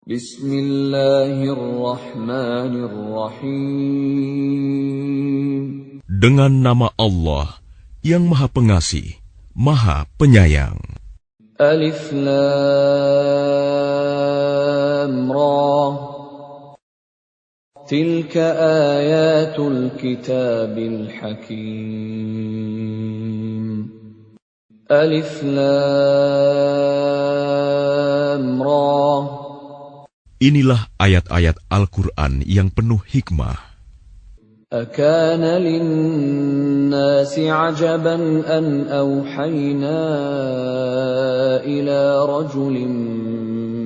Bismillahirrahmanirrahim. Dengan nama Allah yang Maha Pengasih, Maha Penyayang. Alif Lam Ra. Tilka ayatul kitabil hakim. Alif Lam Ra. Inilah ayat-ayat Al-Quran yang penuh hikmah. أكان للناس عجبا أن أوحينا إلى رجل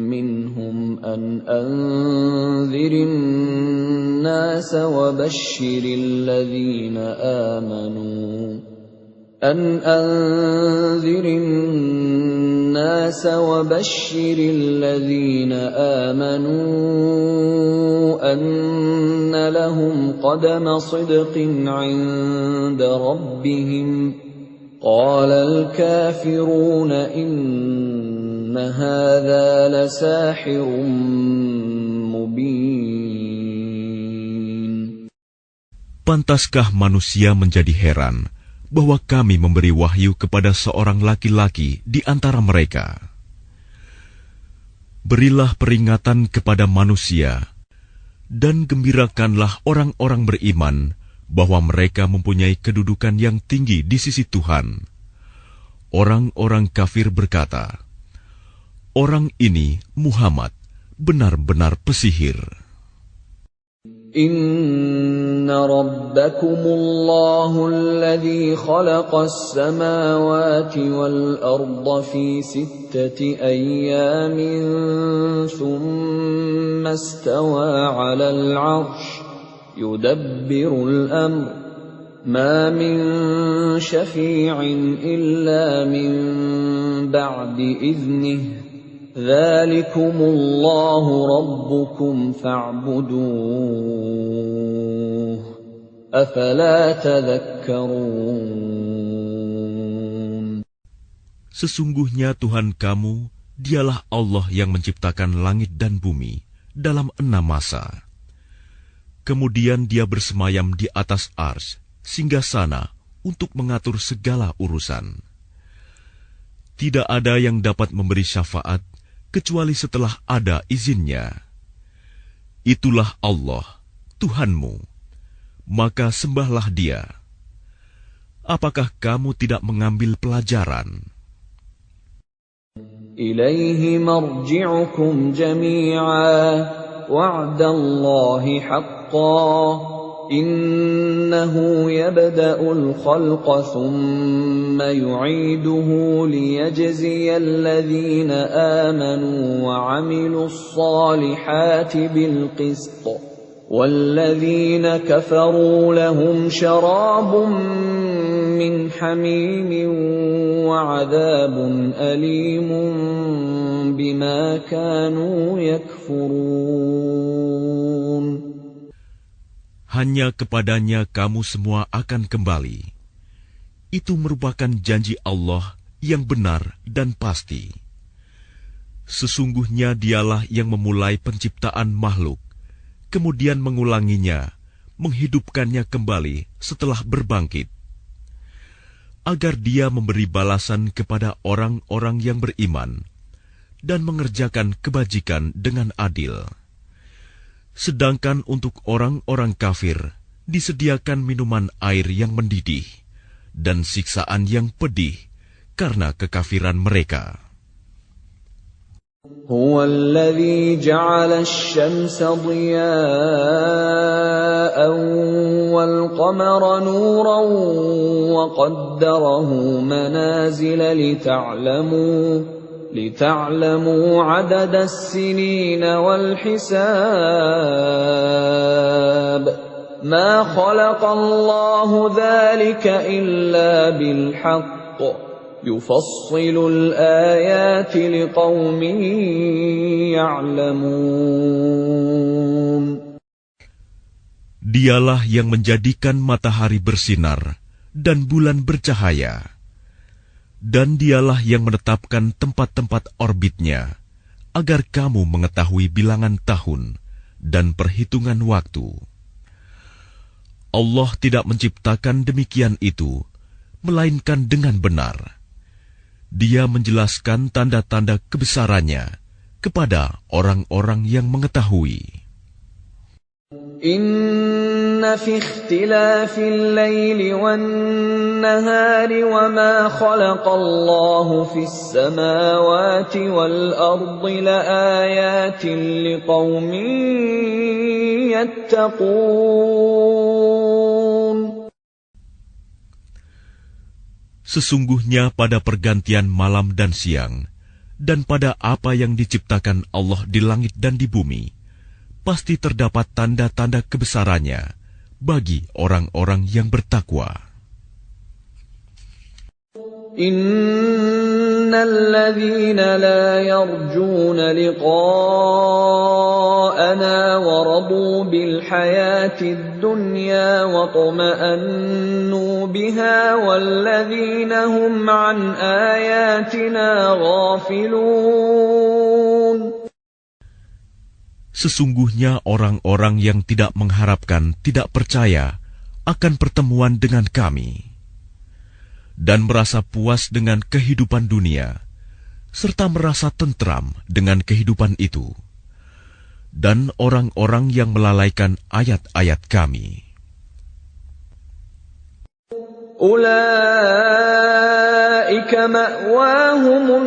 منهم أن أنذر الناس وبشر الذين آمنوا أن لهم قدم صدق عند ربهم قال الكافرون إن هذا لساحر مبين. Pantaskah manusia menjadi heran bahwa kami memberi wahyu kepada seorang laki-laki di antara mereka? Berilah peringatan kepada manusia, dan gembirakanlah orang-orang beriman bahwa mereka mempunyai kedudukan yang tinggi di sisi Tuhan. Orang-orang kafir berkata, "Orang ini, Muhammad, benar-benar pesihir." Inna rabbakumullahu alladhi khalaqas samawati wal arda fi sittati ayyamin thumma istawa 'alal 'arsy yudabbirul amr ma min syafi'in illa min ba'di idhnihi Dzalikumullahu rabbukum fa'buduh. Afala tadhakkarun. Sesungguhnya Tuhan kamu, dialah Allah yang menciptakan langit dan bumi dalam 6 masa. Kemudian dia bersemayam di atas arsy, singgasana untuk mengatur segala urusan. Tidak ada yang dapat memberi syafaat kecuali setelah ada izinnya. Itulah Allah, Tuhanmu, maka sembahlah Dia. Apakah kamu tidak mengambil pelajaran? Ilaihi marji'ukum jami'a wa'dallahi haqqan innahu yabda'ul khalqa thumma yu'iduhu liyajziyal ladhina amanu wa 'amilus salihati bil qist walladzina kafaru lahum syarabun min hamimin wa 'adzabun alimun bima kanu yakfurun. Hanya kepadanya kamu semua akan kembali. Itu merupakan janji Allah yang benar dan pasti. Sesungguhnya Dialah yang memulai penciptaan makhluk, kemudian mengulanginya, menghidupkannya kembali setelah berbangkit, agar Dia memberi balasan kepada orang-orang yang beriman dan mengerjakan kebajikan dengan adil. Sedangkan untuk orang-orang kafir disediakan minuman air yang mendidih dan siksaan yang pedih karena kekafiran mereka. Huwa alladhi ja'ala asy-syamsa diya'an wal qamara nuran wa qaddarahu manazila لتعلموا عدد السنين والحساب ما خلق الله ذلك إلا بالحق يفصل الآيات لقوم يعلمون. Dialah yang menjadikan matahari bersinar dan bulan bercahaya. Dan Dialah yang menetapkan tempat-tempat orbitnya agar kamu mengetahui bilangan tahun dan perhitungan waktu. Allah tidak menciptakan demikian itu, melainkan dengan benar. Dia menjelaskan tanda-tanda kebesarannya kepada orang-orang yang mengetahui. Inna fi ikhtilafil laili wan nahari wa ma khalaqallahu fis samawati wal ardi laayatin liqaumin yattaqun. Sesungguhnya pada pergantian malam dan siang, dan pada apa yang diciptakan Allah di langit dan di bumi, pasti terdapat tanda-tanda kebesarannya bagi orang-orang yang bertakwa. Innal ladzina la yarjuna liqa'ana wa radu bil hayatid dunya wa tuma'annu biha wal ladzina hum an ayatina ghafilun. Sesungguhnya orang-orang yang tidak mengharapkan, tidak percaya akan pertemuan dengan kami, dan merasa puas dengan kehidupan dunia, serta merasa tentram dengan kehidupan itu, dan orang-orang yang melalaikan ayat-ayat kami. Ulaika ma'wahumun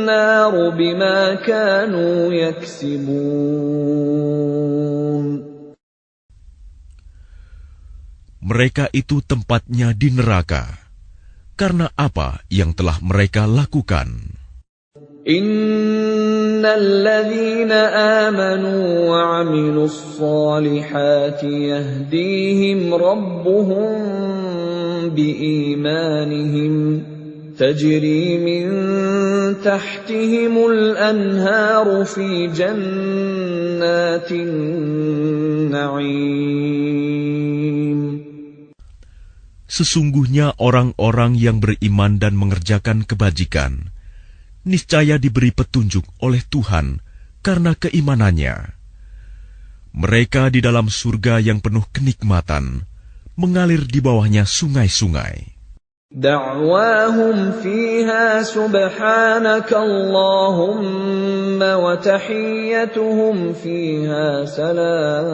naru bima kanu yaksibun. Mereka itu tempatnya di neraka, karena apa yang telah mereka lakukan. Innal ladzina amanu wa 'amilus salihati yahdihim rabbuhum biimanihim tajri min tahtihimul anharu fi jannatin na'im. Sesungguhnya orang-orang yang beriman dan mengerjakan kebajikan, niscaya diberi petunjuk oleh Tuhan karena keimanannya. Mereka di dalam surga yang penuh kenikmatan, mengalir di bawahnya sungai-sungai. Da'wahum fiha subhanaka Allahumma wa tahiyyatuhum fiha salam.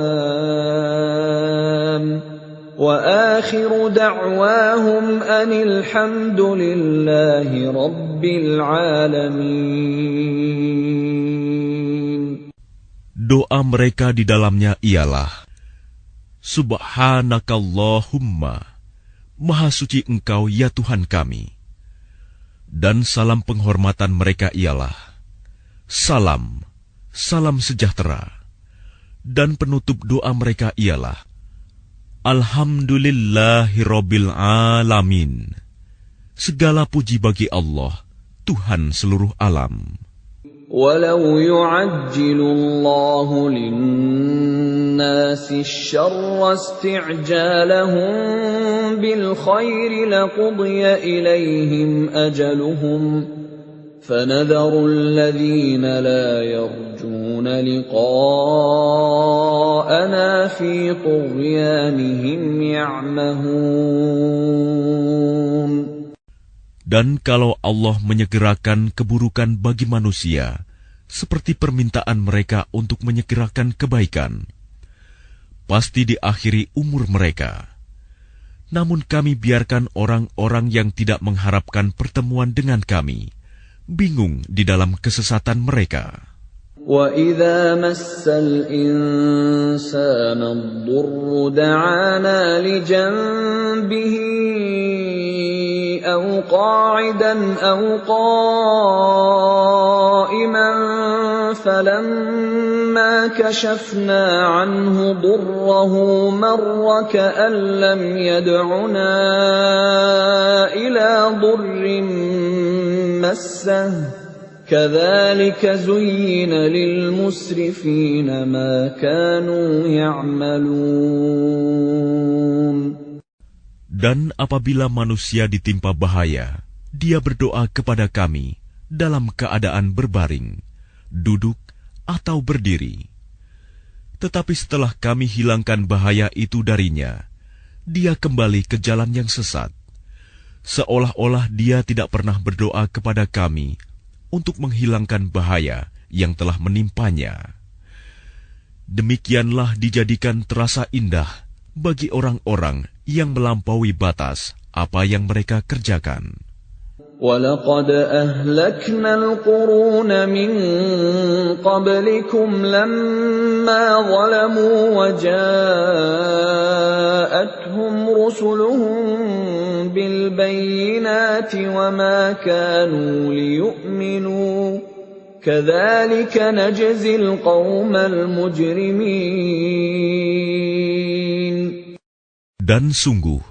وآخر دعواهم أن الحمد لله رب العالمين. Doa mereka di dalamnya ialah, Subhanakallahumma, Maha suci Engkau ya Tuhan kami. Dan salam penghormatan mereka ialah, Salam, salam sejahtera. Dan penutup doa mereka ialah, Alhamdulillahirabbil alamin. Segala puji bagi Allah, Tuhan seluruh alam. Walau yu'ajjilu Allahu lin-nasi asy-syarra isti'jalahum bil khairi laqudiya ilaihim ajaluhum. فَنَذَرُ الَّذِينَ لَا يَرْجُونَ لِقَاءَنَا فِي طُغْيَانِهِمْ يَعْمَهُونَ. Dan kalau Allah menyegerakan keburukan bagi manusia, seperti permintaan mereka untuk menyegerakan kebaikan, pasti diakhiri umur mereka. Namun kami biarkan orang-orang yang tidak mengharapkan pertemuan dengan kami bingung di dalam kesesatan mereka. وَإِذَا مَسَّ الْإِنسَانَ الضُّرُّ دَعَانَا لِجَنبِهِ أَوْ قَاعِدًا أَوْ قَائِمًا فَلَمَّا كَشَفْنَا عَنْهُ ضُرَّهُ مَرَّ كَأَن لَّمْ يَدْعُنَا إِلَى ضُرٍّ مَّسَّهُ كَذَلِكَ زُيِّنَ لِلْمُسْرِفِينَ مَا كَانُوا يَعْمَلُونَ. Dan apabila manusia ditimpa bahaya, dia berdoa kepada kami dalam keadaan berbaring, duduk, atau berdiri. Tetapi setelah kami hilangkan bahaya itu darinya, dia kembali ke jalan yang sesat, seolah-olah dia tidak pernah berdoa kepada kami untuk menghilangkan bahaya yang telah menimpanya. Demikianlah dijadikan terasa indah bagi orang-orang yang melampaui batas apa yang mereka kerjakan. وَلَقَدْ أَهْلَكْنَا الْقُرُونَ مِنْ قَبْلِكُمْ لَمَّا ظَلَمُوا وَجَاءَتْهُمْ رُسُلُهُم بِالْبَيِّنَاتِ وَمَا كَانُوا لِيُؤْمِنُوا كَذَلِكَ نَجْزِي الْقَوْمَ الْمُجْرِمِينَ. Dan sungguh,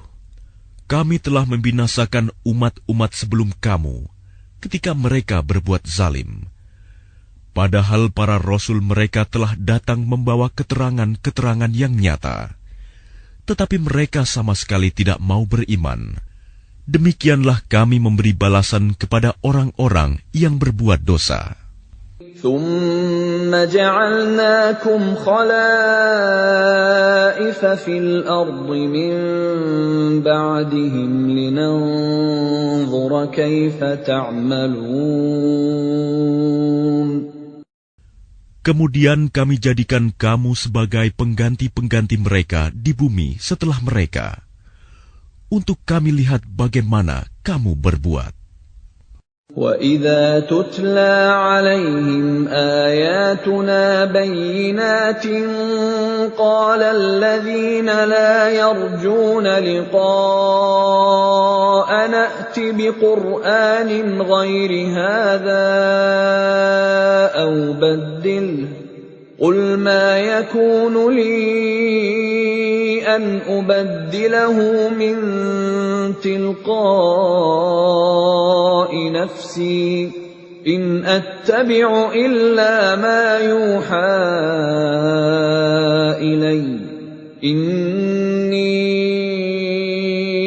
kami telah membinasakan umat-umat sebelum kamu ketika mereka berbuat zalim. Padahal para rasul mereka telah datang membawa keterangan-keterangan yang nyata. Tetapi mereka sama sekali tidak mau beriman. Demikianlah kami memberi balasan kepada orang-orang yang berbuat dosa. ثُمَّ جَعَلْنَاكُمْ خَلَائِفَ فِي الْأَرْضِ مِنْ بَعْدِهِمْ لِنَنْظُرَ كَيْفَ تَعْمَلُونَ. Kemudian kami jadikan kamu sebagai pengganti-pengganti mereka di bumi setelah mereka, untuk kami lihat bagaimana kamu berbuat. وَإِذَا تُتْلَى عَلَيْهِمْ آيَاتُنَا بَيِّنَاتٍ قَالَ الَّذِينَ لَا يَرْجُونَ لِقَاءَنَا ائْتِ بِقُرْآنٍ غَيْرِ هَذَا أَوْ بَدِّلْهُ قُلْ مَا يَكُونُ لِي أَنْ أُبَدِّلَهُ مِنْ تِلْقَاءِ نَفْسِي إِنْ أَتَّبِعُ إِلَّا مَا يُوحَى إِلَيَّ إِنِّي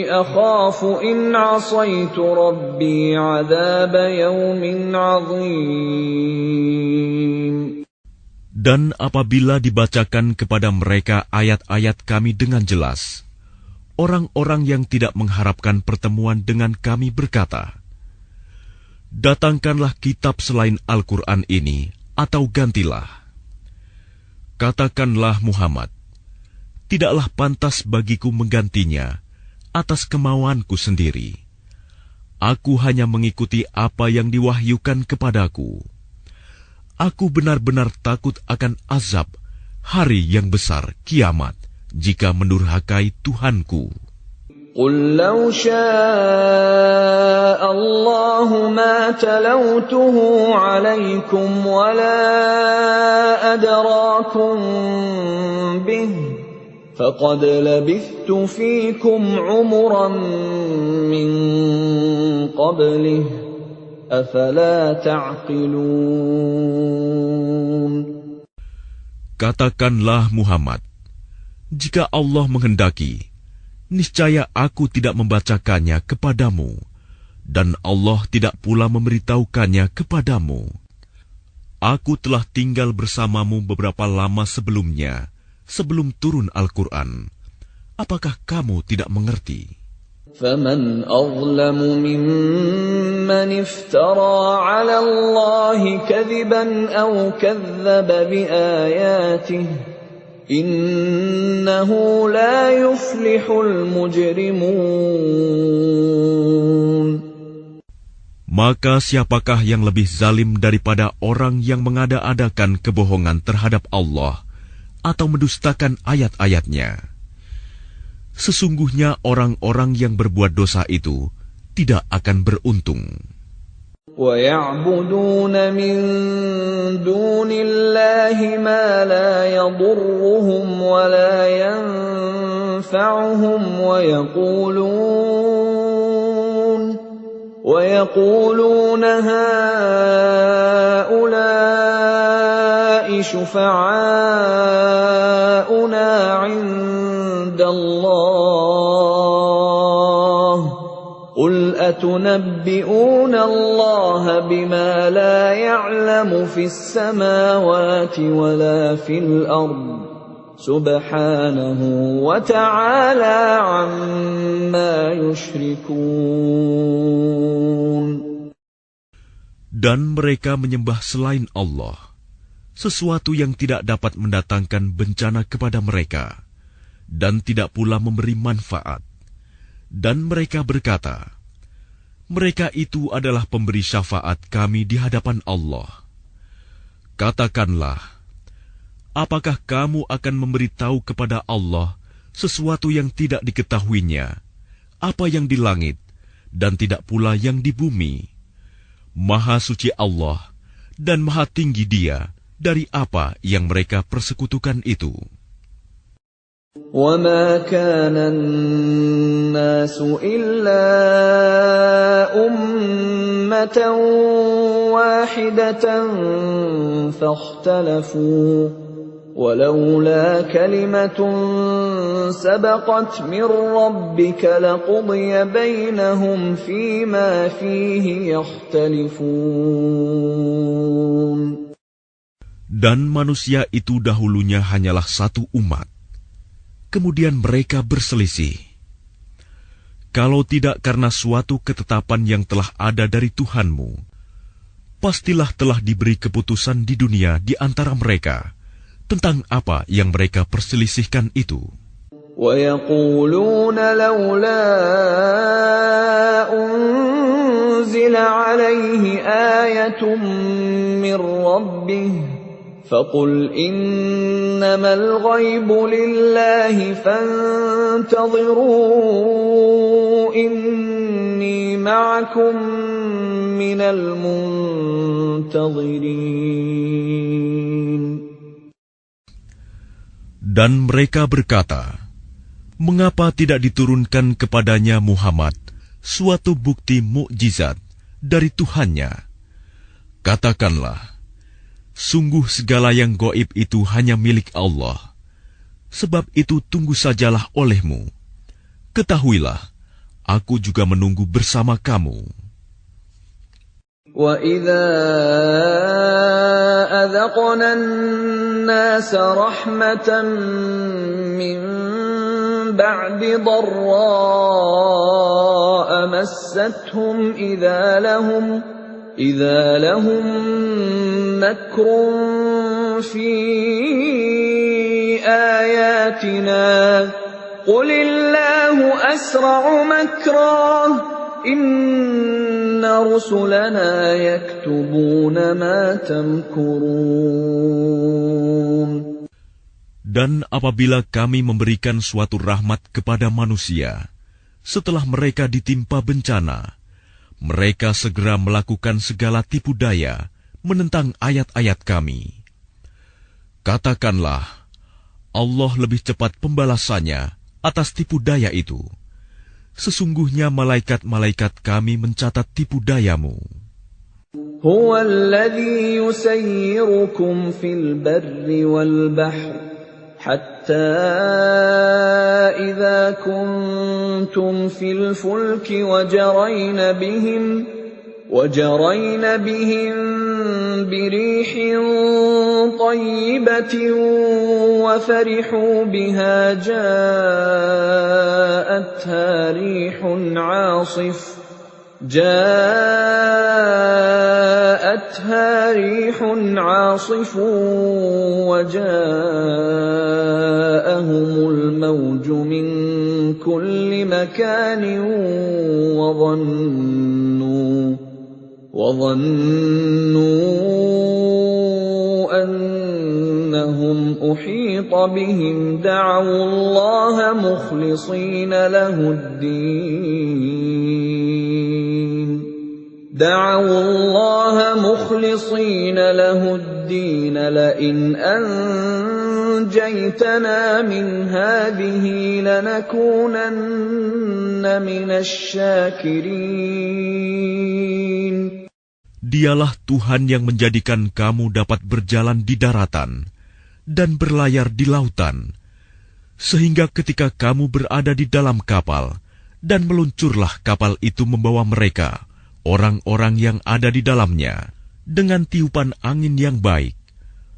أَخَافُ إِنْ عَصَيْتُ رَبِّي عَذَابَ يَوْمٍ عَظِيمٍ. Dan apabila dibacakan kepada mereka ayat-ayat kami dengan jelas, orang-orang yang tidak mengharapkan pertemuan dengan kami berkata, "Datangkanlah kitab selain Al-Quran ini, atau gantilah." Katakanlah Muhammad, "Tidaklah pantas bagiku menggantinya atas kemauanku sendiri. Aku hanya mengikuti apa yang diwahyukan kepadaku. Aku benar-benar takut akan azab hari yang besar kiamat jika mendurhakai Tuhanku." قُل لَّوْ شَاءَ اللَّهُ مَا تَلَوْتُهُ عَلَيْكُمْ وَلَا أَدْرَاكُم بِهِ فَقَدْ لَبِثْتُ فِيكُمْ عُمُرًا مِّن قَبْلِهِ أَفَلَا تَعْقِلُونَ. Katakanlah Muhammad, jika Allah menghendaki, niscaya aku tidak membacakannya kepadamu, dan Allah tidak pula memberitahukannya kepadamu. Aku telah tinggal bersamamu beberapa lama sebelumnya, sebelum turun Al-Quran. Apakah kamu tidak mengerti? فَمَنْ أَظْلَمُ مِمَّنِ افْتَرَى عَلَى اللَّهِ كَذِبًا أَوْ كَذَّبَ بِآيَاتِهِ إِنَّهُ لَا يُفْلِحُ الْمُجْرِمُونَ. Maka siapakah yang lebih zalim daripada orang yang mengada-adakan kebohongan terhadap Allah atau mendustakan ayat-ayatnya? Sesungguhnya orang-orang yang berbuat dosa itu tidak akan beruntung. وَيَعْبُدُونَ مِن دُونِ اللَّهِ مَا لَا يَضُرُّهُمْ وَلَا يَنفَعُهُمْ وَيَقُولُونَ هَٰؤُلَاءِ شُفَعَاؤُنَا عِندَ اللَّهِ قُلْ أَتُنَبِّئُونَ اللَّهَ بِمَا لَا يَعْلَمُ فِي السَّمَاوَاتِ وَلَا فِي الْأَرْضِ سُبْحَانَهُ وَتَعَالَى عَمَّا يُشْرِكُونَ. Dan mereka menyembah selain Allah, sesuatu yang tidak dapat mendatangkan bencana kepada mereka, dan tidak pula memberi manfaat. Dan mereka berkata, mereka itu adalah pemberi syafaat kami di hadapan Allah. Katakanlah, apakah kamu akan memberitahu kepada Allah sesuatu yang tidak diketahuinya, apa yang di langit, dan tidak pula yang di bumi? Maha suci Allah, dan maha tinggi Dia dari apa yang mereka persekutukan itu. وَمَا كَانَ النَّاسُ إِلَّا أُمَّةً وَاحِدَةً فَاخْتَلَفُوا وَلَوْلَا كَلِمَةٌ سَبَقَتْ مِنْ رَبِّكَ لَقُضِيَ بَيْنَهُمْ فِيمَا فِيهِ يَخْتَلِفُونَ. Dan manusia itu dahulunya hanyalah satu umat. Kemudian mereka berselisih. Kalau tidak karena suatu ketetapan yang telah ada dari Tuhanmu, pastilah telah diberi keputusan di dunia di antara mereka tentang apa yang mereka perselisihkan itu. وَيَقُولُونَ لَوْلَا أُنْزِلَ عَلَيْهِ آيَةٌ مِّن رَّبِّهِ فَقُلْ إِنَّمَا الْغَيْبُ لِلَّهِ فَانْتَظِرُوا إِنِّي مَعَكُمْ مِنَ الْمُنْتَظِرِينَ. Dan mereka berkata, mengapa tidak diturunkan kepadanya Muhammad suatu bukti mukjizat dari Tuhannya? Katakanlah, sungguh segala yang gaib itu hanya milik Allah. Sebab itu tunggu sajalah olehmu. Ketahuilah, aku juga menunggu bersama kamu. وَإِذَا أَذَقْنَا النَّاسَ رَحْمَةً مِّن بَعْدِ ضَرَّاءَ مَسَّتْهُمْ إِذَا لَهُم مَّكْرٌ فِي آيَاتِنَا قُلِ اللَّهُ أَسْرَعُ مَكْرًا إِنَّ رُسُلَنَا يَكْتُبُونَ مَا تَمْكُرُونَ. Dan apabila kami memberikan suatu rahmat kepada manusia, setelah mereka ditimpa bencana, mereka segera melakukan segala tipu daya menentang ayat-ayat kami. Katakanlah, Allah lebih cepat pembalasannya atas tipu daya itu. Sesungguhnya malaikat-malaikat kami mencatat tipu dayamu. هُوَ الَّذِي يُسَيِّرُكُمْ فِي الْبَرِّ وَالْبَحْرِ حَتَّى إِذَا كُنتُمْ فِي الْفُلْكِ وَجَرَيْنَ بِهِمْ بِرِيحٍ طَيِّبَةٍ وَفَرِحُوا بِهَا جَاءَتْهَا رِيحٌ عَاصِفٌ وَجَاءَهُمُ الْمَوْجُ مِنْ كُلِّ مَكَانٍ وَظَنُّوا أَنَّهُمْ أُحِيطَ بِهِمْ دَعَوُا اللَّهَ مُخْلِصِينَ لَهُ الدِّينَ لَئِنْ أَنْجَيْتَنَا مِنْ هَٰذِهِ لَنَكُونَنَّ مِنَ الشَّاكِرِينَ. Dialah Tuhan yang menjadikan kamu dapat berjalan di daratan dan berlayar di lautan, sehingga ketika kamu berada di dalam kapal Dan meluncurlah kapal itu membawa mereka, orang-orang yang ada di dalamnya, dengan tiupan angin yang baik,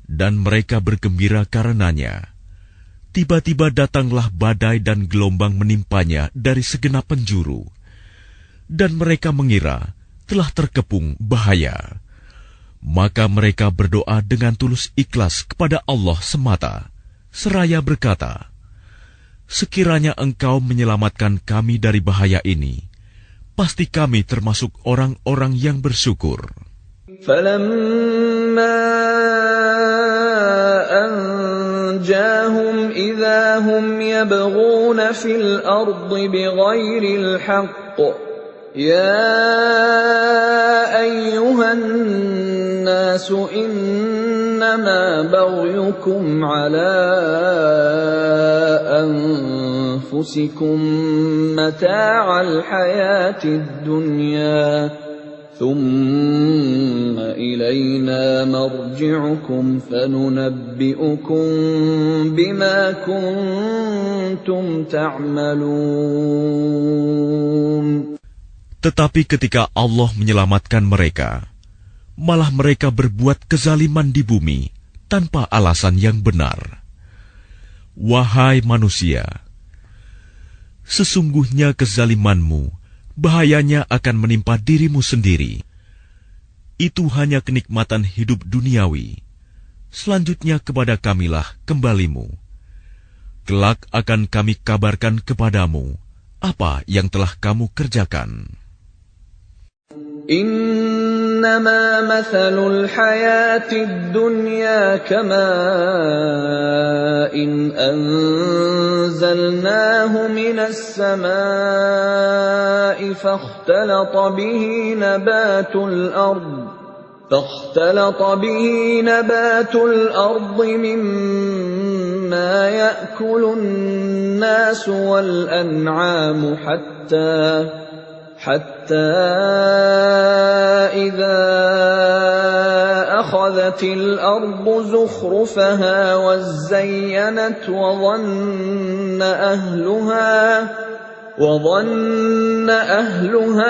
dan mereka bergembira karenanya. Tiba-tiba datanglah badai dan gelombang menimpanya dari segenap penjuru, dan mereka mengira telah terkepung bahaya. Maka mereka berdoa dengan tulus ikhlas kepada Allah semata, seraya berkata, "Sekiranya Engkau menyelamatkan kami dari bahaya ini, pasti kami termasuk orang-orang yang bersyukur." فَلَمَّا أَنْجَاهُمْ إِذَا هُمْ يَبْغُونَ فِي الْأَرْضِ بِغَيْرِ الْحَقِّ يَا أَيُّهَا النَّاسُ إِنَّمَا بَغْيُكُمْ عَلَى أَنفُسِكُم مَّتَاعَ الْحَيَاةِ الدُّنْيَا ثُمَّ إِلَيْنَا مَرْجِعُكُمْ فَنُنَبِّئُكُم بِمَا كُنتُمْ تَعْمَلُونَ. Tetapi ketika Allah menyelamatkan mereka, malah mereka berbuat kezaliman di bumi tanpa alasan yang benar. Wahai manusia, sesungguhnya kezalimanmu bahayanya akan menimpa dirimu sendiri. Itu hanya kenikmatan hidup duniawi. Selanjutnya kepada kamilah kembalimu. Kelak akan kami kabarkan kepadamu apa yang telah kamu kerjakan. إنما مثل الحياة الدنيا كماء أنزلناه من السماء فاختلط به نبات الأرض مما يأكل الناس والأنعام حتى إذا أخذت الأرض زخرفها وزينت وظن أهلها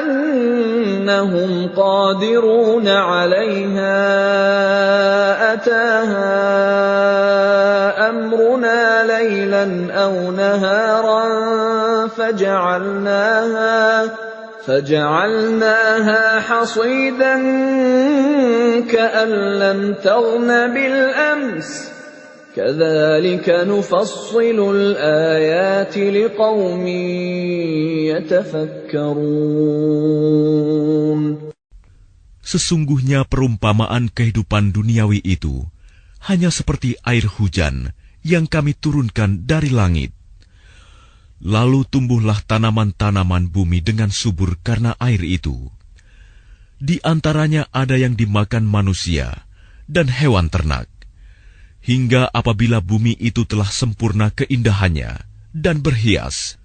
أنهم قادرون عليها أتاها أمرنا ليلا أو نهارا فجعلناها حصيدا كأن لم تغن بالأمس كذلك نفصل الآيات لقوم يتفكرون. Sesungguhnya perumpamaan kehidupan duniawi itu hanya seperti air hujan yang kami turunkan dari langit. Lalu tumbuhlah tanaman-tanaman bumi dengan subur karena air itu. Di antaranya ada yang dimakan manusia dan hewan ternak. Hingga apabila bumi itu telah sempurna keindahannya dan berhias,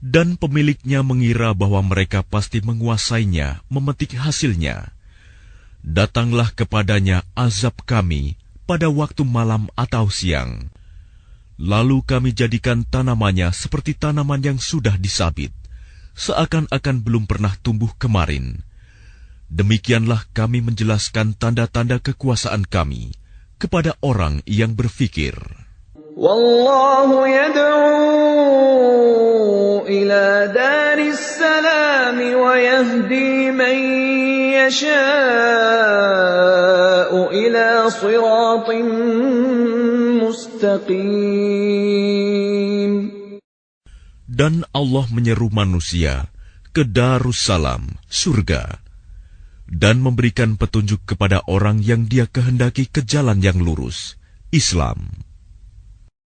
dan pemiliknya mengira bahwa mereka pasti menguasainya, memetik hasilnya, datanglah kepadanya azab kami pada waktu malam atau siang. Lalu kami jadikan tanamannya seperti tanaman yang sudah disabit, seakan-akan belum pernah tumbuh kemarin. Demikianlah kami menjelaskan tanda-tanda kekuasaan kami kepada orang yang berfikir. Wallahu yad'u ila daris salam wa yahdi man yasha'u ila siratin mustaqim. Dan Allah menyeru manusia ke Darussalam, surga, dan memberikan petunjuk kepada orang yang Dia kehendaki ke jalan yang lurus, Islam.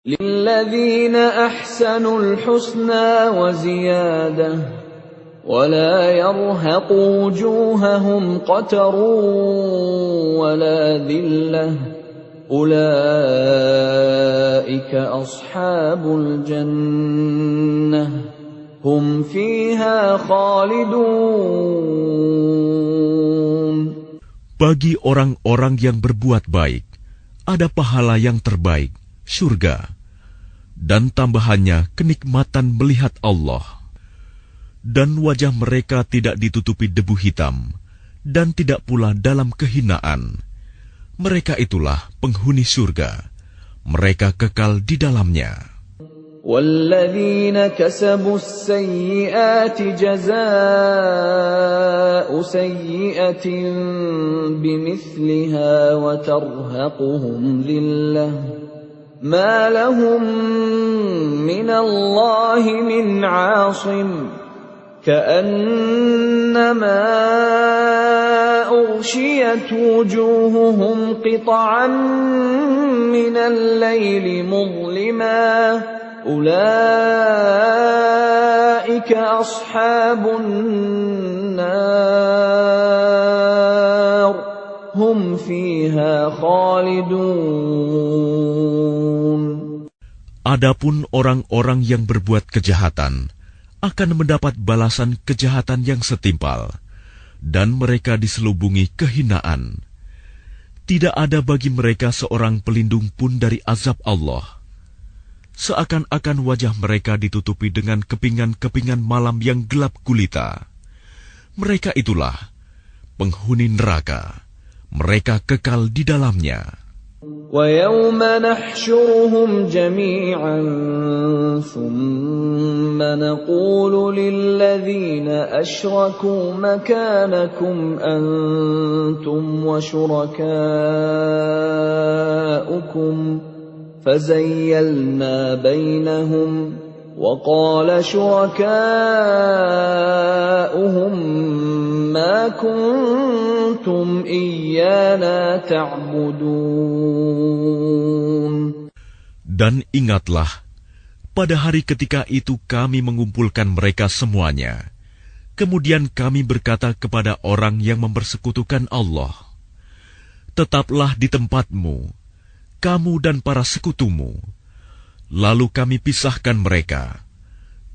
Lilladzina ahsanul husna wa ziyadah wa la yarhaqu wujuhahum qatarun wa la dhillah ulaika ashabul jannah hum fiha khalidun. Bagi orang-orang yang berbuat baik, ada pahala yang terbaik, surga. dan tambahannya kenikmatan melihat Allah. Dan wajah mereka tidak ditutupi debu hitam, dan tidak pula dalam kehinaan. Mereka itulah penghuni surga. Mereka kekal di dalamnya. وَالَّذِينَ كَسَبُوا السَّيِّئَاتِ جَزَاءُ سَيِّئَةٍ بِمِثْلِهَا وَتَرْهَقُهُمْ ذِلَّةٌ مَا لَهُم مِّنَ اللَّهِ مِنْ عَاصِمٍ كَأَنَّمَا أُغْشِيَتْ وُجُوهُهُمْ قِطَعًا مِّنَ اللَّيْلِ مُظْلِمًا أُولَئِكَ أَصْحَابُ النَّارِ هُمْ فِيهَا خَالِدُونَ. Adapun orang-orang yang berbuat kejahatan akan mendapat balasan kejahatan yang setimpal, dan mereka diselubungi kehinaan. Tidak ada bagi mereka seorang pelindung pun dari azab Allah. Seakan-akan wajah mereka ditutupi dengan kepingan-kepingan malam yang gelap gulita. Mereka itulah penghuni neraka. Mereka kekal di dalamnya. وَيَوْمَ نَحْشُرُهُمْ جَمِيعًا ثُمَّ نَقُولُ لِلَّذِينَ أَشْرَكُوا مَكَانَكُمْ أَنْتُمْ وَشُرَكَاؤُكُمْ فَزَيَّلْنَا بَيْنَهُمْ وَقَالَ شُرَكَاؤُهُمْ مَا كُنْتُمْ إِيَّانَا تَعْبُدُونَ. Dan ingatlah, pada hari ketika itu kami mengumpulkan mereka semuanya. Kemudian kami berkata kepada orang yang mempersekutukan Allah, tetaplah di tempatmu, kamu dan para sekutumu. Lalu kami pisahkan mereka,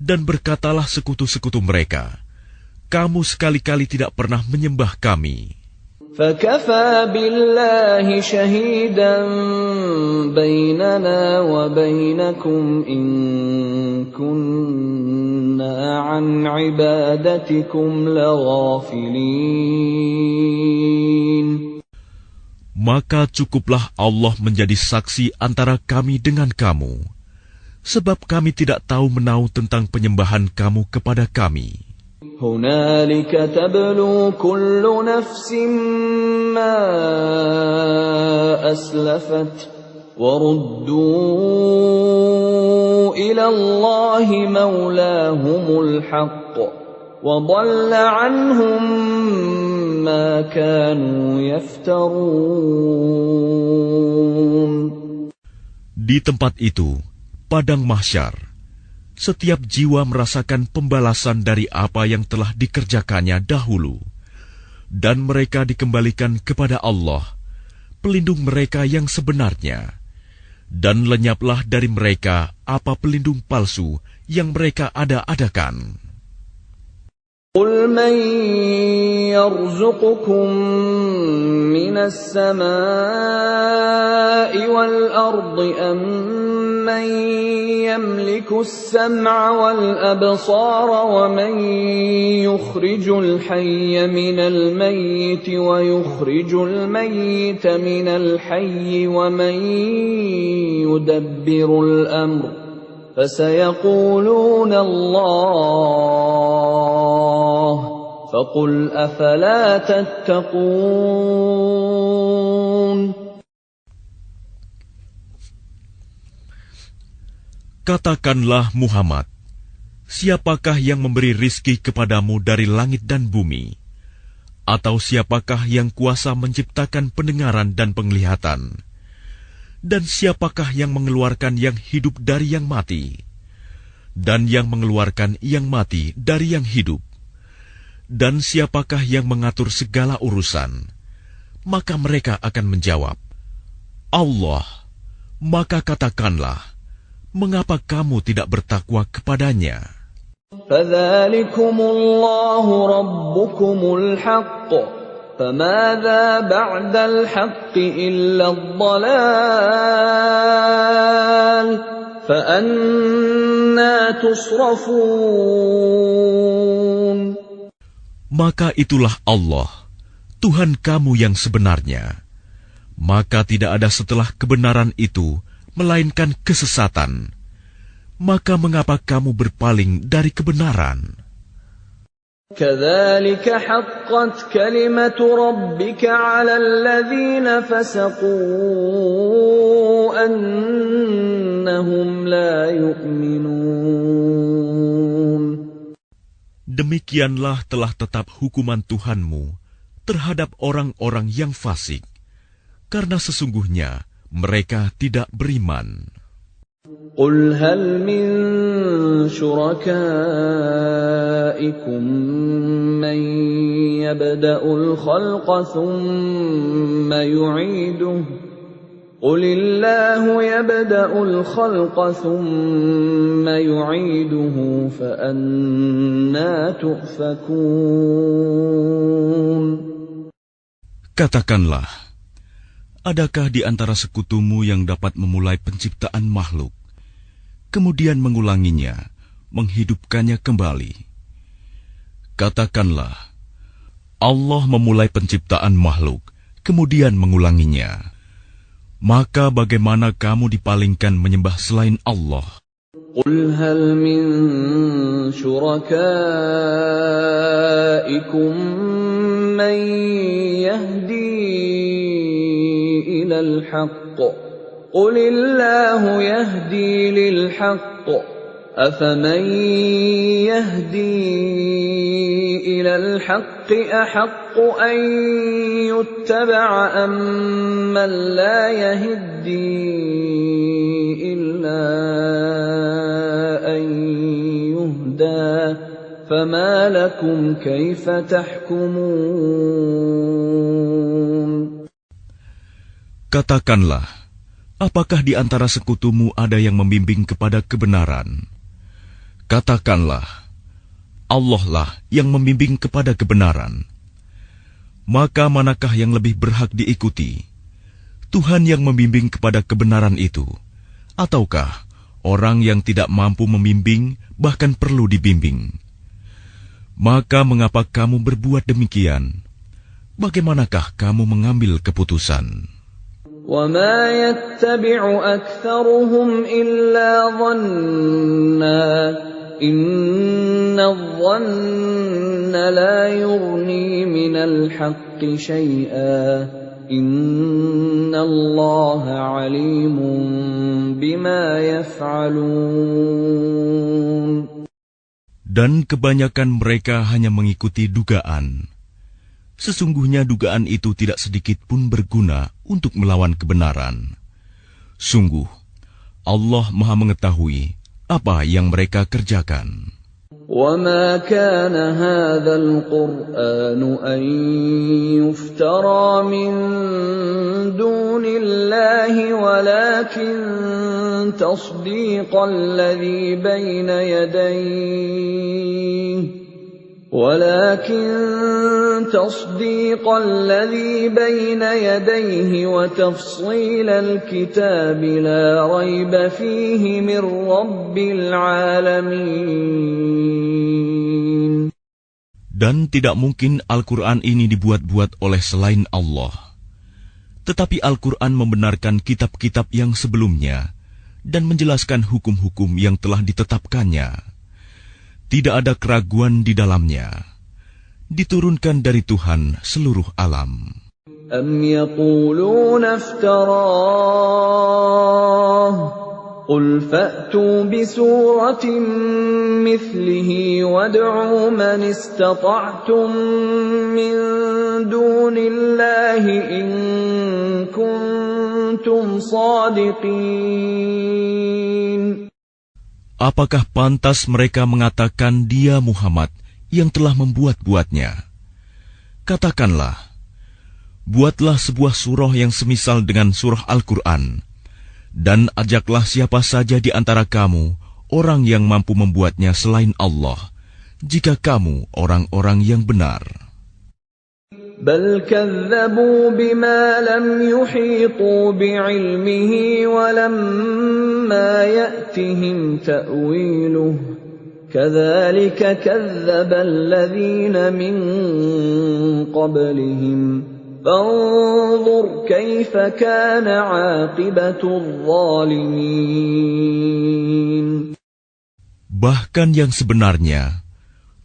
dan berkatalah sekutu-sekutu mereka, kamu sekali-kali tidak pernah menyembah kami. فَكَفَى بِاللَّهِ شَهِيدًا بَيْنَنَا وَبَيْنَكُمْ إِن كُنَّا عَنْ عِبَادَتِكُمْ لَغَافِلِينَ. Maka cukuplah Allah menjadi saksi antara kami dengan kamu, sebab kami tidak tahu menau tentang penyembahan kamu kepada kami. هُنَالِكَ تَبْلُو كُلُّ نَفْسٍ مَّا أَسْلَفَتْ وَرُدُّوا إِلَى اللَّهِ مَوْلَاهُمُ الْحَقِّ وَضَلَّ عَنْهُم مَّا كَانُوا يَفْتَرُونَ. Di tempat itu, padang mahsyar, setiap jiwa merasakan pembalasan dari apa yang telah dikerjakannya dahulu, dan mereka dikembalikan kepada Allah, pelindung mereka yang sebenarnya, dan lenyaplah dari mereka apa pelindung palsu yang mereka ada-adakan. قُلْ مَنْ يَرْزُقُكُمْ مِنَ السَّمَاءِ وَالْأَرْضِ أَمَّنْ يَمْلِكُ السَّمْعَ وَالْأَبْصَارَ وَمَنْ يُخْرِجُ الْحَيَّ مِنَ الْمَيِّتِ وَيُخْرِجُ الْمَيِّتَ مِنَ الْحَيِّ وَمَنْ يُدَبِّرُ الْأَمْرَ فَسَيَقُولُونَ اللَّهُ فَقُلْ أَفَلَا تَتَّقُونَ. Katakanlah Muhammad, siapakah yang memberi rizki kepadamu dari langit dan bumi? Atau siapakah yang kuasa menciptakan pendengaran dan penglihatan? Dan siapakah yang mengeluarkan yang hidup dari yang mati? Dan yang mengeluarkan yang mati dari yang hidup? Dan siapakah yang mengatur segala urusan? Maka mereka akan menjawab, Allah. Maka katakanlah, mengapa kamu tidak bertakwa kepadanya? فَذَلِكُمُ اللَّهُ رَبُّكُمُ الْحَقُّ فَمَاذَا بَعْدَ الْحَقِّ إِلَّا الضَّلَالُ فأنى تصرفون Maka itulah Allah, Tuhan kamu yang sebenarnya. Maka tidak ada setelah kebenaran itu, melainkan kesesatan. Maka mengapa kamu berpaling dari kebenaran? كذلك حقت كلمة ربك على الذين فسقوا أنهم لا يؤمنون. Demikianlah telah tetap hukuman Tuhanmu terhadap orang-orang yang fasik, karena sesungguhnya mereka tidak beriman. قل هل من شركائكم من يبدأ الخلق ثم يعيده قل الله يبدأ الخلق ثم يعيده فأنى تؤفكون. Katakanlah, adakah di antara sekutumu yang dapat memulai penciptaan makhluk, kemudian mengulanginya, menghidupkannya kembali? Katakanlah, Allah memulai penciptaan makhluk, kemudian mengulanginya. Maka bagaimana kamu dipalingkan menyembah selain Allah? قل هل من شركائكم من يهدي إلى الحق قل الله يهدي للحق أفمن يهدي إلى الحق أحق أن يتبع أمن لا يهدي إلا أن يهدى فما لكم كيف تحكمون. Katakanlah, apakah di antara sekutumu ada yang membimbing kepada kebenaran? Katakanlah, Allah lah yang membimbing kepada kebenaran. Maka manakah yang lebih berhak diikuti? Tuhan yang membimbing kepada kebenaran itu, ataukah orang yang tidak mampu membimbing bahkan perlu dibimbing? Maka mengapa kamu berbuat demikian? Bagaimanakah kamu mengambil keputusan? وَمَا يَتَّبِعُ أَكْثَرُهُمْ إِلَّا ظَنًّا إِنَّ الظَّنَّ لَا يُغْنِي مِنَ الْحَقِّ شَيْئًا إِنَّ اللَّهَ عَلِيمٌ بِمَا يَفْعَلُونَ. Dan kebanyakan mereka hanya mengikuti dugaan. Sesungguhnya dugaan itu tidak sedikit pun berguna untuk melawan kebenaran. Sungguh, Allah Maha mengetahui apa yang mereka kerjakan. وَمَا كَانَ هَذَا الْقُرْآنُ أَن يُفْتَرَى مِن دُونِ اللَّهِ وَلَكِن تَصْدِيقَ الَّذِي بَيْنَ يَدَيْهِ وَتَفْصِيلَ الْكِتَابِ لَا رَيْبَ فِيهِ مِنْ رَبِّ الْعَالَمِينَ. Dan tidak mungkin Al-Quran ini dibuat-buat oleh selain Allah. Tetapi Al-Quran membenarkan kitab-kitab yang sebelumnya dan menjelaskan hukum-hukum yang telah ditetapkannya. Tidak ada keraguan di dalamnya. Diturunkan dari Tuhan seluruh alam. أَمْ يَقُولُونَ افْتَرَاهُ قُلْ فَأْتُوا بِسُورَةٍ مِثْلِهِ وَادْعُوا مَنِ اسْتَطَعْتُم مِّن دُونِ اللَّهِ إِن كُنتُمْ صَادِقِينَ. Apakah pantas mereka mengatakan dia Muhammad yang telah membuat-buatnya? Katakanlah, buatlah sebuah surah yang semisal dengan surah Al-Quran, dan ajaklah siapa saja di antara kamu orang yang mampu membuatnya selain Allah, jika kamu orang-orang yang benar. بل كذبوا بما لم يحيطوا بعلمه ولما يأتهم تأويله كذلك كذب الذين من قبلهم فانظر كيف كان عاقبة الظالمين. Bahkan yang sebenarnya,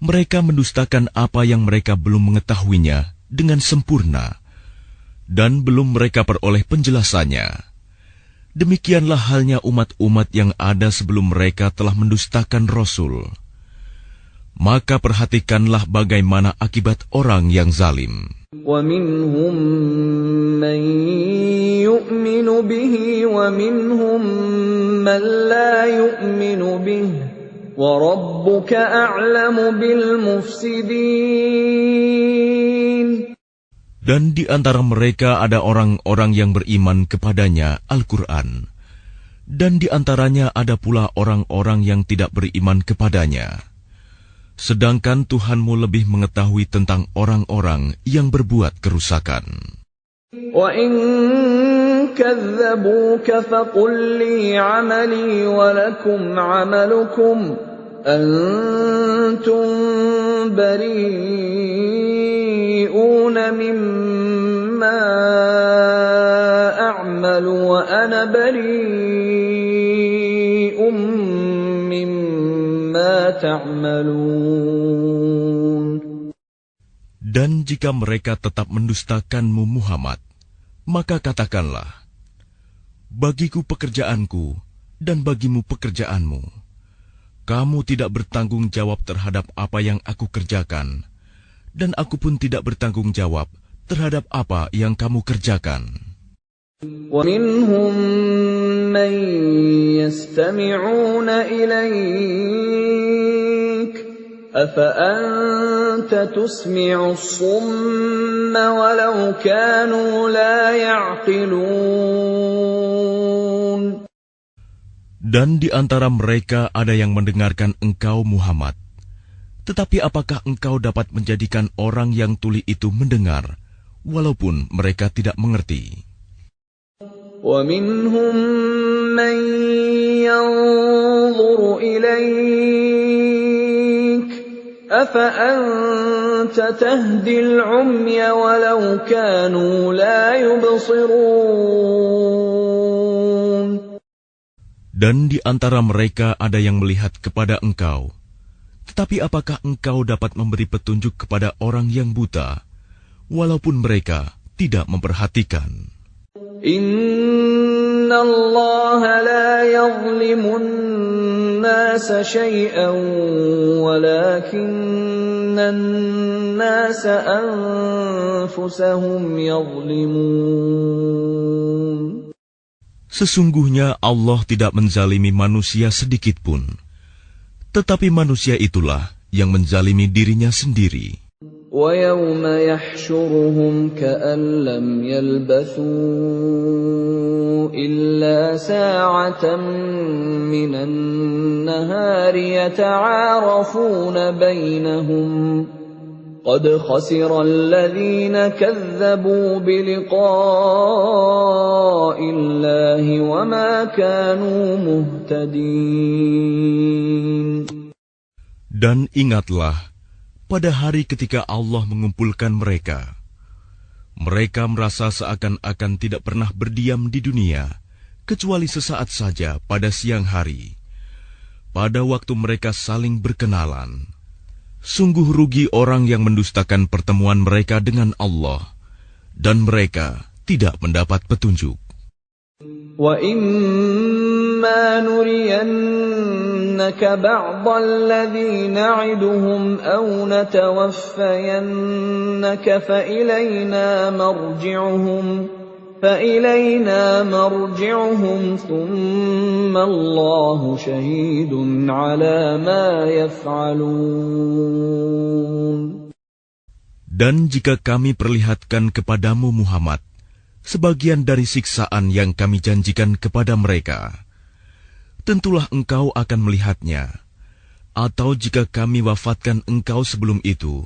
mereka mendustakan apa yang mereka belum mengetahuinya dengan sempurna, dan belum mereka peroleh penjelasannya. Demikianlah halnya umat-umat yang ada sebelum mereka telah mendustakan Rasul. Maka perhatikanlah bagaimana akibat orang yang zalim. وَمِنْهُمْ مَنْ يُؤْمِنُ بِهِ وَمِنْهُمْ مَنْ لَا يُؤْمِنُ بِهِ وَرَبُّكَ أَعْلَمُ بِالْمُفْسِدِينَ. Dan di antara mereka ada orang-orang yang beriman kepadanya Al-Quran, dan di antaranya ada pula orang-orang yang tidak beriman kepadanya. Sedangkan Tuhanmu lebih mengetahui tentang orang-orang yang berbuat kerusakan. وَإِن كَذَّبُوكَ فَقُل لِّي عَمَلِي وَلَكُمْ عَمَلُكُمْ أَنتُم بَرِيئُونَ مِمَّا أَعْمَلُ وَأَنَا بَرِيءٌ مِّمَّا تَعْمَلُونَ. Dan jika mereka tetap mendustakanmu Muhammad, maka katakanlah, bagiku pekerjaanku dan bagimu pekerjaanmu. Kamu tidak bertanggung jawab terhadap apa yang aku kerjakan, dan aku pun tidak bertanggung jawab terhadap apa yang kamu kerjakan. وَمِنْهُمْ مَنْ يَسْتَمِعُونَ إِلَيْكَ أَفَأَنْتَ تُسْمِعُ الصُّمَّ وَلَوْ كَانُوا لَا يَعْقِلُونَ. Dan di antara mereka ada yang mendengarkan engkau Muhammad. Tetapi apakah engkau dapat menjadikan orang yang tuli itu mendengar, walaupun mereka tidak mengerti? وَمِنْهُمْ مَنْ يَنْظُرُ إِلَيْكَ أَفَأَنْتَ تَهْدِي الْعُمْيَ وَلَوْ كَانُوا لَا يُبْصِرُونَ. Dan di antara mereka ada yang melihat kepada engkau. Tetapi apakah engkau dapat memberi petunjuk kepada orang yang buta, walaupun mereka tidak memperhatikan? Inna Allah la yazlimun nasa shay'an walakinna an-nasa anfusahum yazlimun. Sesungguhnya Allah tidak menzalimi manusia sedikit pun, tetapi manusia itulah yang menzalimi dirinya sendiri. وَيَوْمَ يَحْشُرُهُمْ كَأَن لَّمْ يَلْبَثُوا إِلَّا سَاعَةً مِّنَ النَّهَارِ يَتَعَارَفُونَ بَيْنَهُمْ قَدْ خَسِرَ الَّذِينَ كَذَّبُوا بِلِقَاءِ اللَّهِ وَمَا كَانُوا مُهْتَدِينَ. Dan ingatlah, pada hari ketika Allah mengumpulkan mereka, mereka merasa seakan-akan tidak pernah berdiam di dunia, kecuali sesaat saja pada siang hari, pada waktu mereka saling berkenalan. Sungguh rugi orang yang mendustakan pertemuan mereka dengan Allah, dan mereka tidak mendapat petunjuk. وَإِمَّا نُرِيَنَّكَ بَعْضَ الَّذِي نَعِدُهُمْ أَوْ نَتَوَفَّيَنَّكَ فَإِلَيْنَا مَرْجِعُهُمْ ثُمَّ اللَّهُ شَهِيدٌ عَلَى مَا يَفْعَلُونَ. Dan jika kami perlihatkan kepadamu Muhammad sebagian dari siksaan yang kami janjikan kepada mereka, tentulah engkau akan melihatnya. Atau jika kami wafatkan engkau sebelum itu,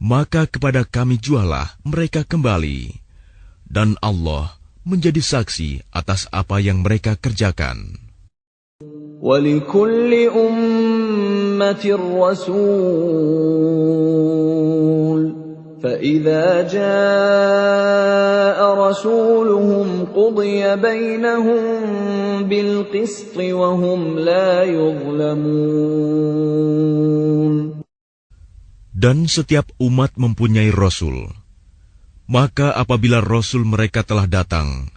maka kepada kami jualah mereka kembali, dan Allah menjadi saksi atas apa yang mereka kerjakan. وَلِكُلِّ أُمَّةٍ رَّسُولٌ فَإِذَا جَاءَ رَسُولُهُمْ قُضِيَ بَيْنَهُم بِالْقِسْطِ وَهُمْ لَا يُظْلَمُونَ. Dan setiap umat mempunyai Rasul. Maka apabila Rasul mereka telah datang,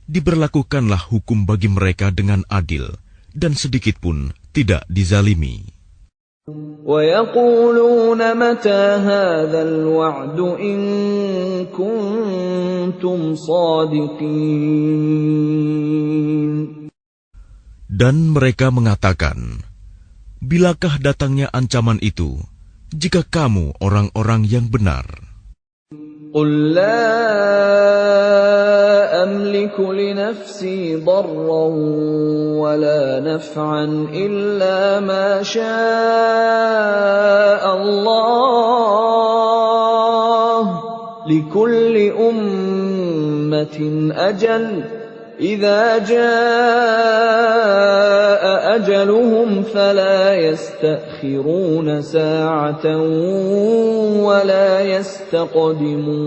diberlakukanlah hukum bagi mereka dengan adil, dan sedikit pun tidak dizalimi. وَيَقُولُونَ مَتَى هَذَا الْوَعْدُ إِن كُنتُمْ صَادِقِينَ. Dan mereka mengatakan, bilakah datangnya ancaman itu, jika kamu orang-orang yang benar? قُل لَّا أَمْلِكُ لِنَفْسِي ضَرًّا وَلَا نَفْعًا إِلَّا مَا شَاءَ اللَّهُ ۗ لِكُلِّ أُمَّةٍ أَجَلٌ ۖ إِذَا جَاءَ أَجَلُهُمْ فَلَا يَسْتَأْخِرُونَ سَاعَةً وَلَا يَسْتَقْدِمُونَ.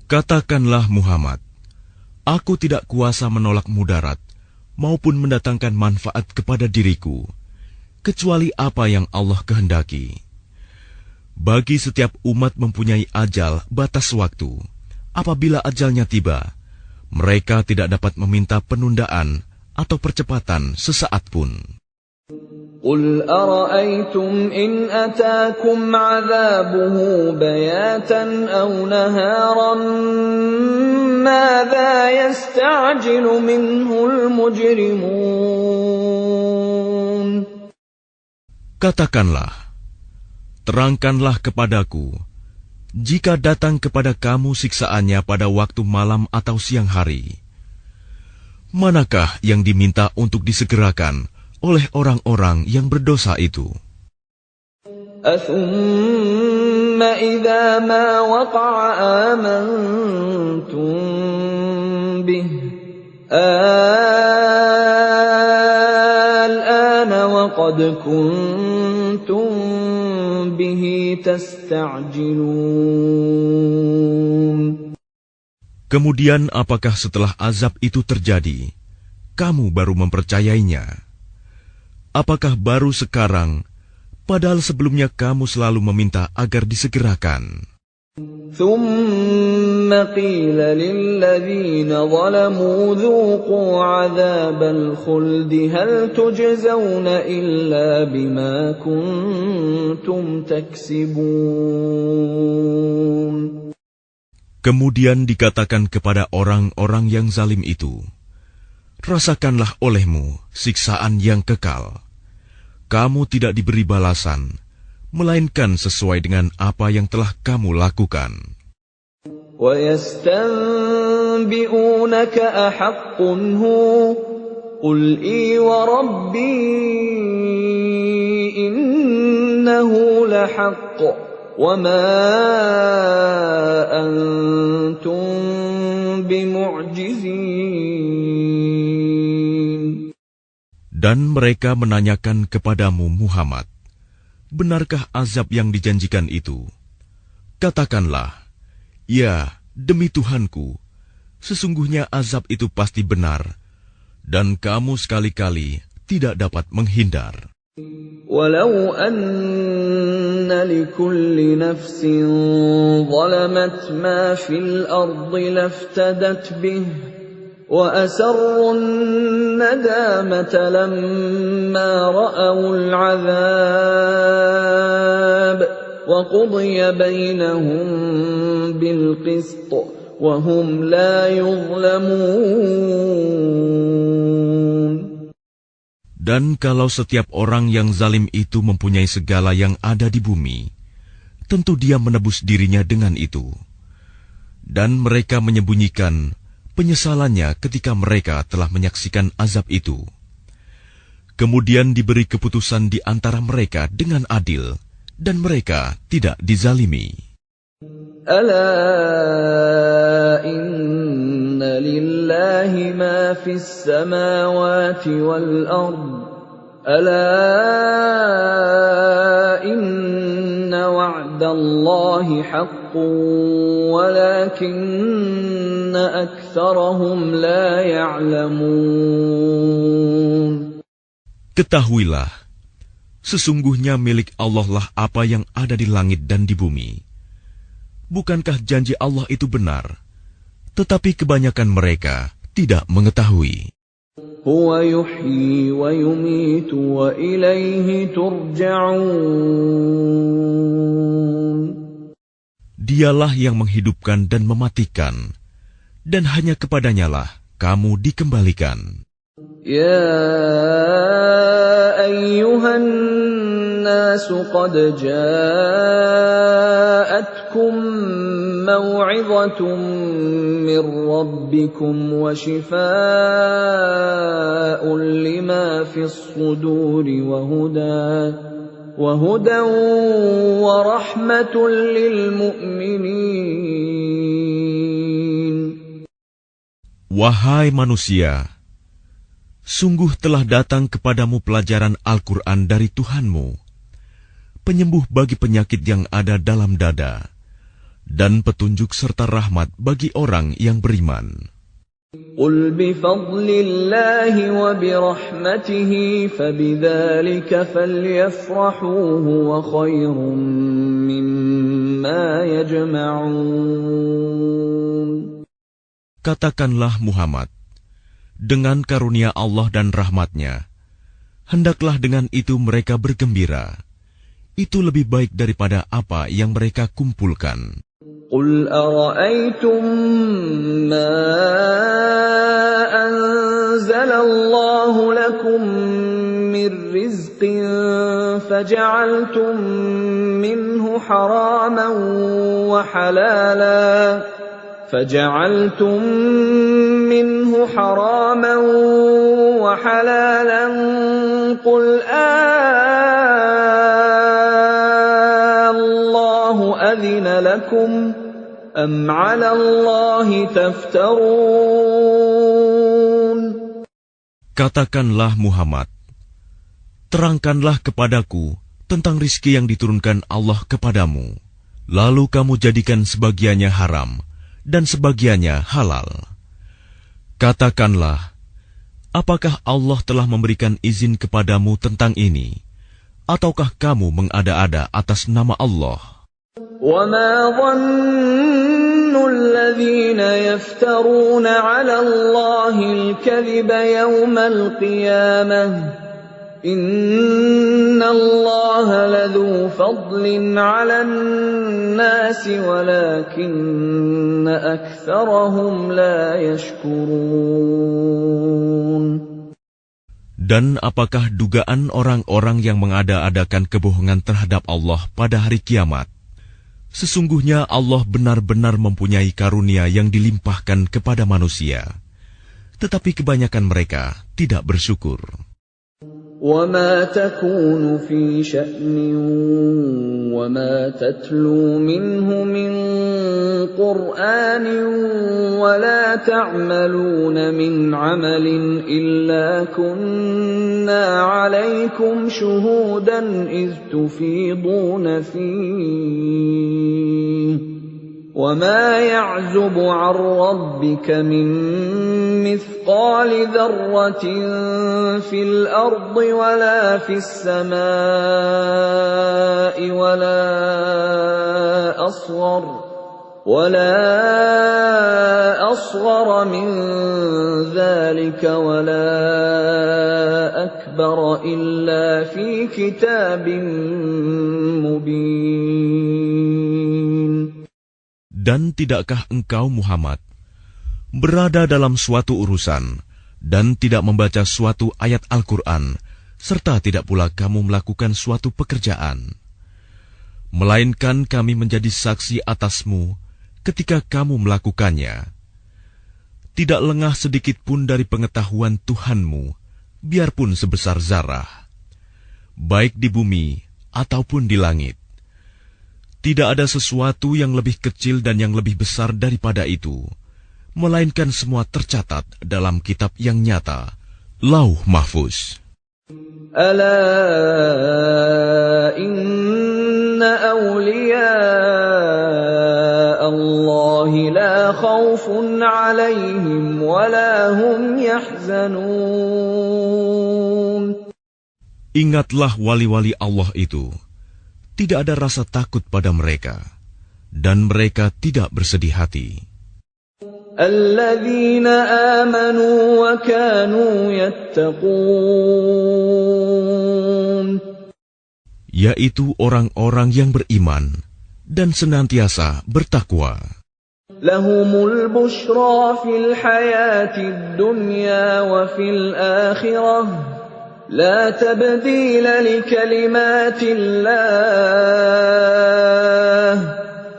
Katakanlah Muhammad, aku tidak kuasa menolak mudarat maupun mendatangkan manfaat kepada diriku, kecuali apa yang Allah kehendaki. Bagi setiap umat mempunyai ajal batas waktu. Apabila ajalnya tiba, mereka tidak dapat meminta penundaan atau percepatan sesaat pun. قُلْ أَرَأَيْتُمْ إِنْ أَتَاكُمْ عَذَابُهُ بَيَاتًا أَوْ نَهَارًا مَاذَا يَسْتَعْجِلُ مِنْهُ الْمُجْرِمُونَ. Katakanlah, terangkanlah kepadaku, jika datang kepada kamu siksaannya pada waktu malam atau siang hari, manakah yang diminta untuk disegerakan oleh orang-orang yang berdosa itu? أَثُمَّ إِذَا مَا وَقَعَ آمَنْتُمْ بِهِ الْآنَ وَقَدْ كُنْتُمْ بِهِ تَسْتَعْجِلُونَ. Kemudian apakah setelah azab itu terjadi, kamu baru mempercayainya? Apakah baru sekarang, padahal sebelumnya kamu selalu meminta agar disegerakan? ثُمَّ قِيلَ لِلَّذِينَ ظَلَمُوا ذُوقُوا عَذَابَ الْخُلْدِ هَلْ تُجْزَوْنَ إِلَّا بِمَا كُنتُمْ تَكْسِبُونَ. Kemudian dikatakan kepada orang-orang yang zalim itu, rasakanlah olehmu siksaan yang kekal. Kamu tidak diberi balasan, melainkan sesuai dengan apa yang telah kamu lakukan. وَيَسْتَنبِئُونَكَ أَحَقٌّ هُوَ قُلْ إِي وَرَبِّي إِنَّهُ لَحَقٌّ وَمَا أَنْتُمْ بِمُعْجِزِينَ. Dan mereka menanyakan kepadamu Muhammad, benarkah azab yang dijanjikan itu? Katakanlah, ya, demi Tuhanku, sesungguhnya azab itu pasti benar, dan kamu sekali-kali tidak dapat menghindar. وَلَوْ أَنَّ لِكُلِّ نَفْسٍ ظَلَمَتْ مَا فِي الْأَرْضِ لَافْتَدَتْ بِهِ وَأَسَرُّوا النَّدَامَةَ لَمَّا رَأَوُا الْعَذَابَ وَقُضِيَ بَيْنَهُم بِالْقِسْطِ وَهُمْ لَا يُظْلَمُونَ. Dan kalau setiap orang yang zalim itu mempunyai segala yang ada di bumi, tentu dia menebus dirinya dengan itu. Dan mereka menyembunyikan penyesalannya ketika mereka telah menyaksikan azab itu. Kemudian diberi keputusan di antara mereka dengan adil, dan mereka tidak dizalimi. Ala inna lillahi ma fis samawati wal ard. Ala inna wa'dallahi haqqun walakinna aktsarahum la ya'lamun. Ketahuilah, sesungguhnya milik Allah lah apa yang ada di langit dan di bumi. Bukankah janji Allah itu benar? Tetapi kebanyakan mereka tidak mengetahui. Huwa yuhyi wa yumitu wa ilaihi turja'un. Dialah yang menghidupkan dan mematikan, dan hanya kepadanyalah kamu dikembalikan. Ya ayyuhan nasu qad ja'atkum maw'izatun min rabbikum wa shifaa'un lima fis suduri wa hudan wa rahmatun lil mu'minin. Wahai manusia, sungguh telah datang kepadamu pelajaran Al-Quran dari Tuhanmu, penyembuh bagi penyakit yang ada dalam dada, dan petunjuk serta rahmat bagi orang yang beriman. Qul bifadlillahi wa birahmatihi fabidzalika falyafrahu huwa khairum mimma yajma'un. Katakanlah Muhammad, dengan karunia Allah dan rahmat-Nya, hendaklah dengan itu mereka bergembira. Itu lebih baik daripada apa yang mereka kumpulkan. Qul ara'aytum ma anzalallahu lakum min rizqin faja'altum minhu haraman wa halalan فجعلتم منه حراما وحلالا قل الله أذن لكم أم على الله تفترون. Katakanlah Muhammad, terangkanlah kepadaku tentang rizki yang diturunkan Allah kepadamu, lalu kamu jadikan sebagiannya haram dan sebagiannya halal. Katakanlah, apakah Allah telah memberikan izin kepadamu tentang ini, ataukah kamu mengada-ada atas nama Allah? وَمَا ظَنُّ الَّذِينَ يَفْتَرُونَ عَلَى اللَّهِ الْكَذِبَ يَوْمَ الْقِيَامَةِ إِنَّ اللَّهَ لَذُو فَضْلٍ عَلَى النَّاسِ وَلَكِنَّ أَكْثَرَهُمْ لَا يَشْكُرُونَ. Dan apakah dugaan orang-orang yang mengada-adakan kebohongan terhadap Allah pada hari kiamat? Sesungguhnya Allah benar-benar mempunyai karunia yang dilimpahkan kepada manusia, tetapi kebanyakan mereka tidak bersyukur. وَمَا تَكُونُ فِي شَأْنٍ وَمَا تَتْلُو مِنْهُ مِنْ قُرْآنٍ وَلَا تَعْمَلُونَ مِنْ عَمَلٍ إِلَّا كُنَّا عَلَيْكُمْ شُهُودًا إِذْ تُفِيضُونَ فِيهِ وَمَا يَعْزُبُ عَنْ رَبِّكَ مِنْ مِثْقَالِ ذَرَّةٍ فِي الْأَرْضِ وَلَا فِي السَّمَاءِ وَلَا أَصْغَرَ مِنْ ذَلِكَ وَلَا أَكْبَرَ إِلَّا فِي كِتَابٍ مُبِينٍ. Dan tidakkah engkau Muhammad berada dalam suatu urusan dan tidak membaca suatu ayat Al-Quran, serta tidak pula kamu melakukan suatu pekerjaan, melainkan kami menjadi saksi atasmu ketika kamu melakukannya. Tidak lengah sedikit pun dari pengetahuan Tuhanmu, biarpun sebesar zarah, baik di bumi ataupun di langit. Tidak ada sesuatu yang lebih kecil dan yang lebih besar daripada itu, melainkan semua tercatat dalam kitab yang nyata, Lauh Mahfuz. Ala inna awliya Allah la khawfun alaihim wa la hum yahzanun. Ingatlah wali-wali Allah itu, tidak ada rasa takut pada mereka, dan mereka tidak bersedih hati. Alladzina amanu wa kanu yattaqun. Yaitu orang-orang yang beriman dan senantiasa bertakwa. Lahumul bushra fil hayatid dunya wa fil akhirah. لا تبديل لكلمات الله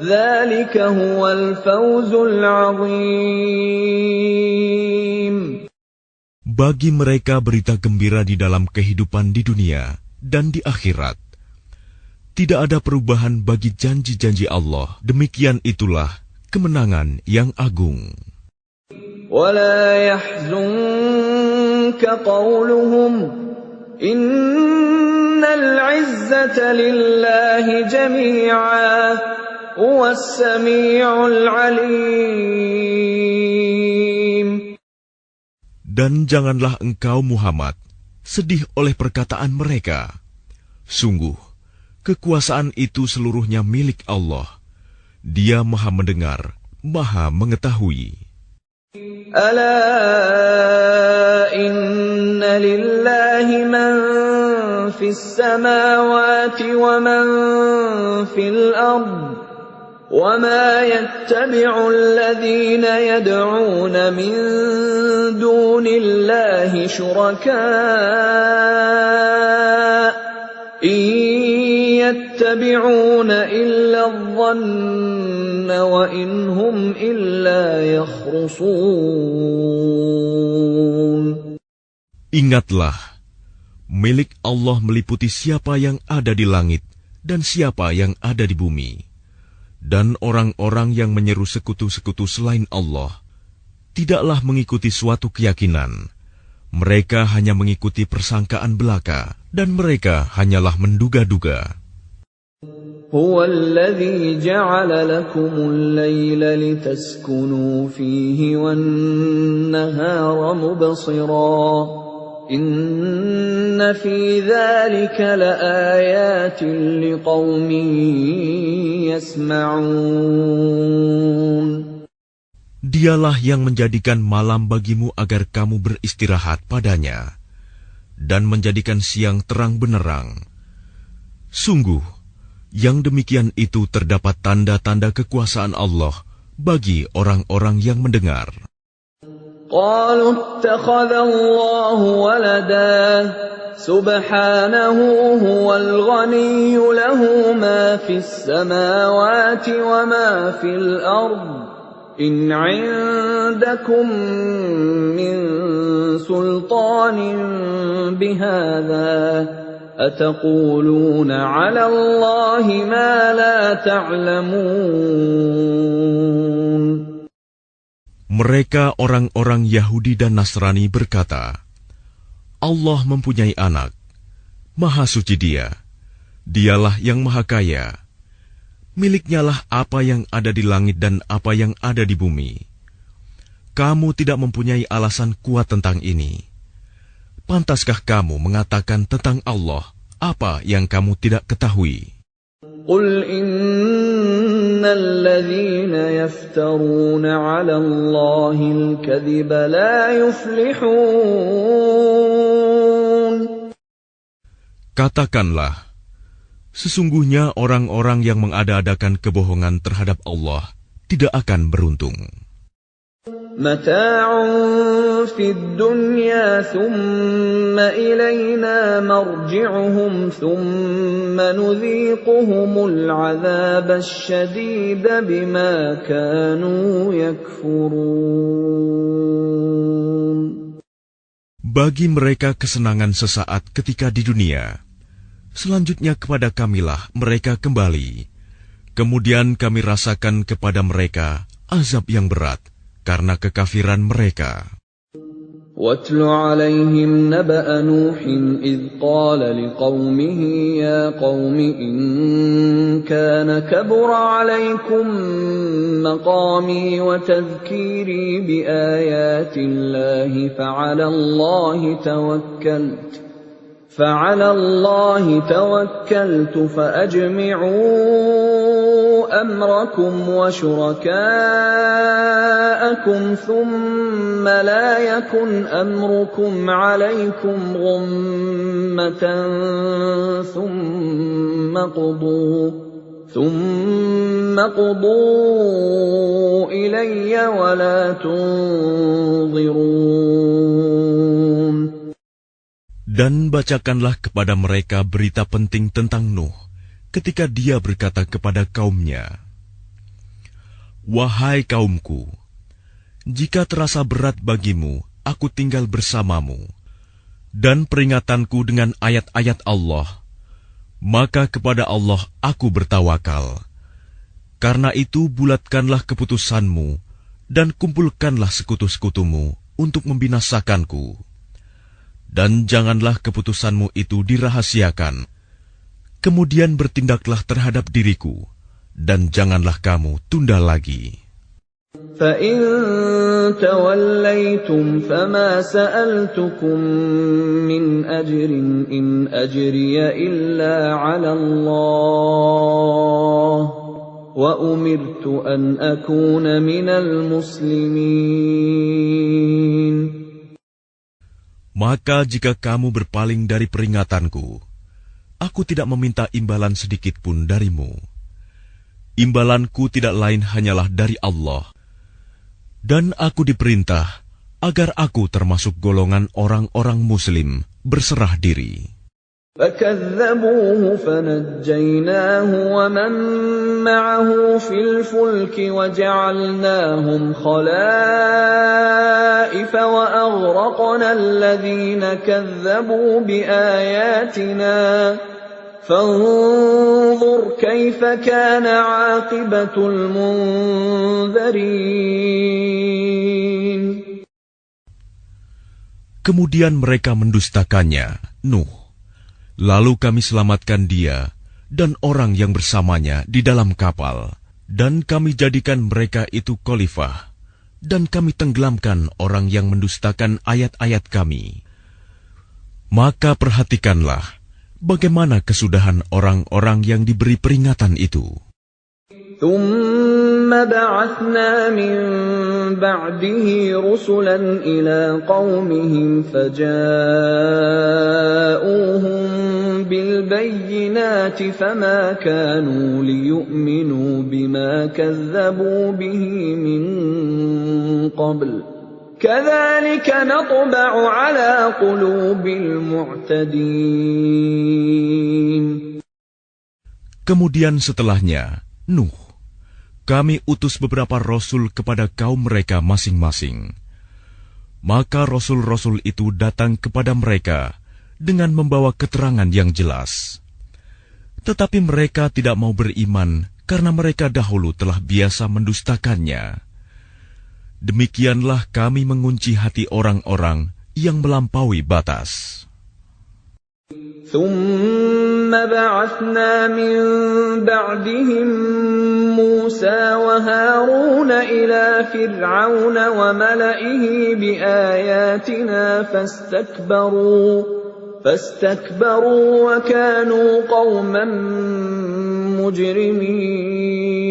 ذلك هو الفوز العظيم. Bagi mereka berita gembira di dalam kehidupan di dunia dan di akhirat. Tidak ada perubahan bagi janji-janji Allah. Demikian itulah kemenangan yang agung. ولا يحزنك قولهم Innal izzata lillahi jami'a huwas sami'ul 'alim. Dan janganlah engkau Muhammad sedih oleh perkataan mereka. Sungguh, kekuasaan itu seluruhnya milik Allah. Dia Maha mendengar, Maha mengetahui. Ala inna lillahi man fis samawati wa man fil ard wa ma yattabi'u alladhina yad'una min dunillahi shuraka yattabi'una illa adh-dhanna wa in hum illa yakhrusun. Ingatlah, milik Allah meliputi siapa yang ada di langit dan siapa yang ada di bumi. Dan orang-orang yang menyeru sekutu-sekutu selain Allah tidaklah mengikuti suatu keyakinan. Mereka hanya mengikuti persangkaan belaka, dan mereka hanyalah menduga-duga. Huwa alladhi ja'ala lakumul layla litaskunu fihi wan nahara mubsira. Inna fi dhalika laayatin liqaumin yasma'un. Dialah yang menjadikan malam bagimu agar kamu beristirahat padanya, dan menjadikan siang terang benerang. Sungguh, yang demikian itu terdapat tanda-tanda kekuasaan Allah bagi orang-orang yang mendengar. Qalu ittakhadha Allahu walada subhanahu huwal ghaniyyu lahu ma fis samawati wa ma fil ardh. In 'indakum min sultanin bihadza ataquluna 'ala Allahi ma la ta'lamun. Mereka orang-orang Yahudi dan Nasrani berkata, Allah mempunyai anak, Maha suci Dia, Dialah yang Maha Kaya. Miliknya lah apa yang ada di langit dan apa yang ada di bumi. Kamu tidak mempunyai alasan kuat tentang ini. Pantaskah kamu mengatakan tentang Allah apa yang kamu tidak ketahui? Qul innal ladzina yaftaruna 'ala Allahil kadhiba la yuflihun. Katakanlah, sesungguhnya orang-orang yang mengada-adakan kebohongan terhadap Allah tidak akan beruntung. Mata'un fid dunya thumma ilayna marji'uhum thumma nudhiquhumul 'adzabasy syadida bima kanu yakfurun. Bagi mereka kesenangan sesaat ketika di dunia. Selanjutnya kepada kamilah mereka kembali, Kemudian kami rasakan kepada mereka azab yang berat karena kekafiran mereka. وَاتْلُ عَلَيْهِمْ نَبَأَ نُوحٍ إِذْ قَالَ لِقَوْمِهِ يَا قَوْمِ إِنْ كَانَ كَبُرَ عَلَيْكُمْ مَقَامِي وَتَذْكِيرِي بِآيَاتِ اللَّهِ فَعَلَى اللَّهِ تَوَكَّلْتُ فَأَجْمِعُوا أَمْرَكُمْ وَشُرَكَاءَكُمْ ثُمَّ لَا يَكُنْ أَمْرُكُمْ عَلَيْكُمْ غُمَّةً ثُمَّ قُضُوا إِلَيَّ وَلَا تُنظِرُونَ. Dan bacakanlah kepada mereka berita penting tentang Nuh, ketika dia berkata kepada kaumnya, "Wahai kaumku, jika terasa berat bagimu, aku tinggal bersamamu, dan peringatanku dengan ayat-ayat Allah, maka kepada Allah aku bertawakal. Karena itu bulatkanlah keputusanmu, dan kumpulkanlah sekutu-sekutumu untuk membinasakanku. Dan janganlah keputusanmu itu dirahasiakan. Kemudian bertindaklah terhadap diriku, dan janganlah kamu tunda lagi." فَإِن تَوَلَّيْتُمْ فَمَا سَأَلْتُكُم مِّنْ أَجْرٍ إِنْ أَجْرِيَ إِلَّا عَلَى اللَّهِ وَأُمِرْتُ أَنْ أَكُونَ مِنَ الْمُسْلِمِينَ. Maka jika kamu berpaling dari peringatanku, aku tidak meminta imbalan sedikit pun darimu. Imbalanku tidak lain hanyalah dari Allah. Dan aku diperintah agar aku termasuk golongan orang-orang Muslim berserah diri. فَكَذَّبُوهُ فَنَجَّيْنَاهُ وَمَن مَّعَهُ فِي الْفُلْكِ وَجَعَلْنَاهُمْ خَلَائِفَ وَأَغْرَقْنَا الَّذِينَ كَذَّبُوا بِآيَاتِنَا فَانظُرْ كَيْفَ كَانَ عَاقِبَةُ الْمُنذَرِينَ. Kemudian mereka mendustakannya, Nuh. Lalu kami selamatkan dia dan orang yang bersamanya di dalam kapal, dan kami jadikan mereka itu khalifah, dan kami tenggelamkan orang yang mendustakan ayat-ayat kami. Maka perhatikanlah bagaimana kesudahan orang-orang yang diberi peringatan itu. ثُمَّ بَعَثْنَا مِن بَعْدِهِ رُسُلًا إِلَىٰ قَوْمِهِمْ فَجَاءُوهُم بِالْبَيِّنَاتِ فَمَا كَانُوا لِيُؤْمِنُوا بِمَا كَذَّبُوا بِهِ مِن قَبْلُ كَذَلِكَ نَطْبَعُ عَلَىٰ قُلُوبِ الْمُعْتَدِينَ. Kemudian setelahnya, Nuh, kami utus beberapa rasul kepada kaum mereka masing-masing. Maka rasul-rasul itu datang kepada mereka dengan membawa keterangan yang jelas. Tetapi mereka tidak mau beriman karena mereka dahulu telah biasa mendustakannya. Demikianlah kami mengunci hati orang-orang yang melampaui batas. ثُمَّ بَعَثْنَا مِن بَعْدِهِم مُّوسَىٰ وَهَارُونَ إِلَىٰ فِرْعَوْنَ وَمَلَئِهِ بِآيَاتِنَا فَاسْتَكْبَرُوا وَكَانُوا قَوْمًا مُجْرِمِينَ.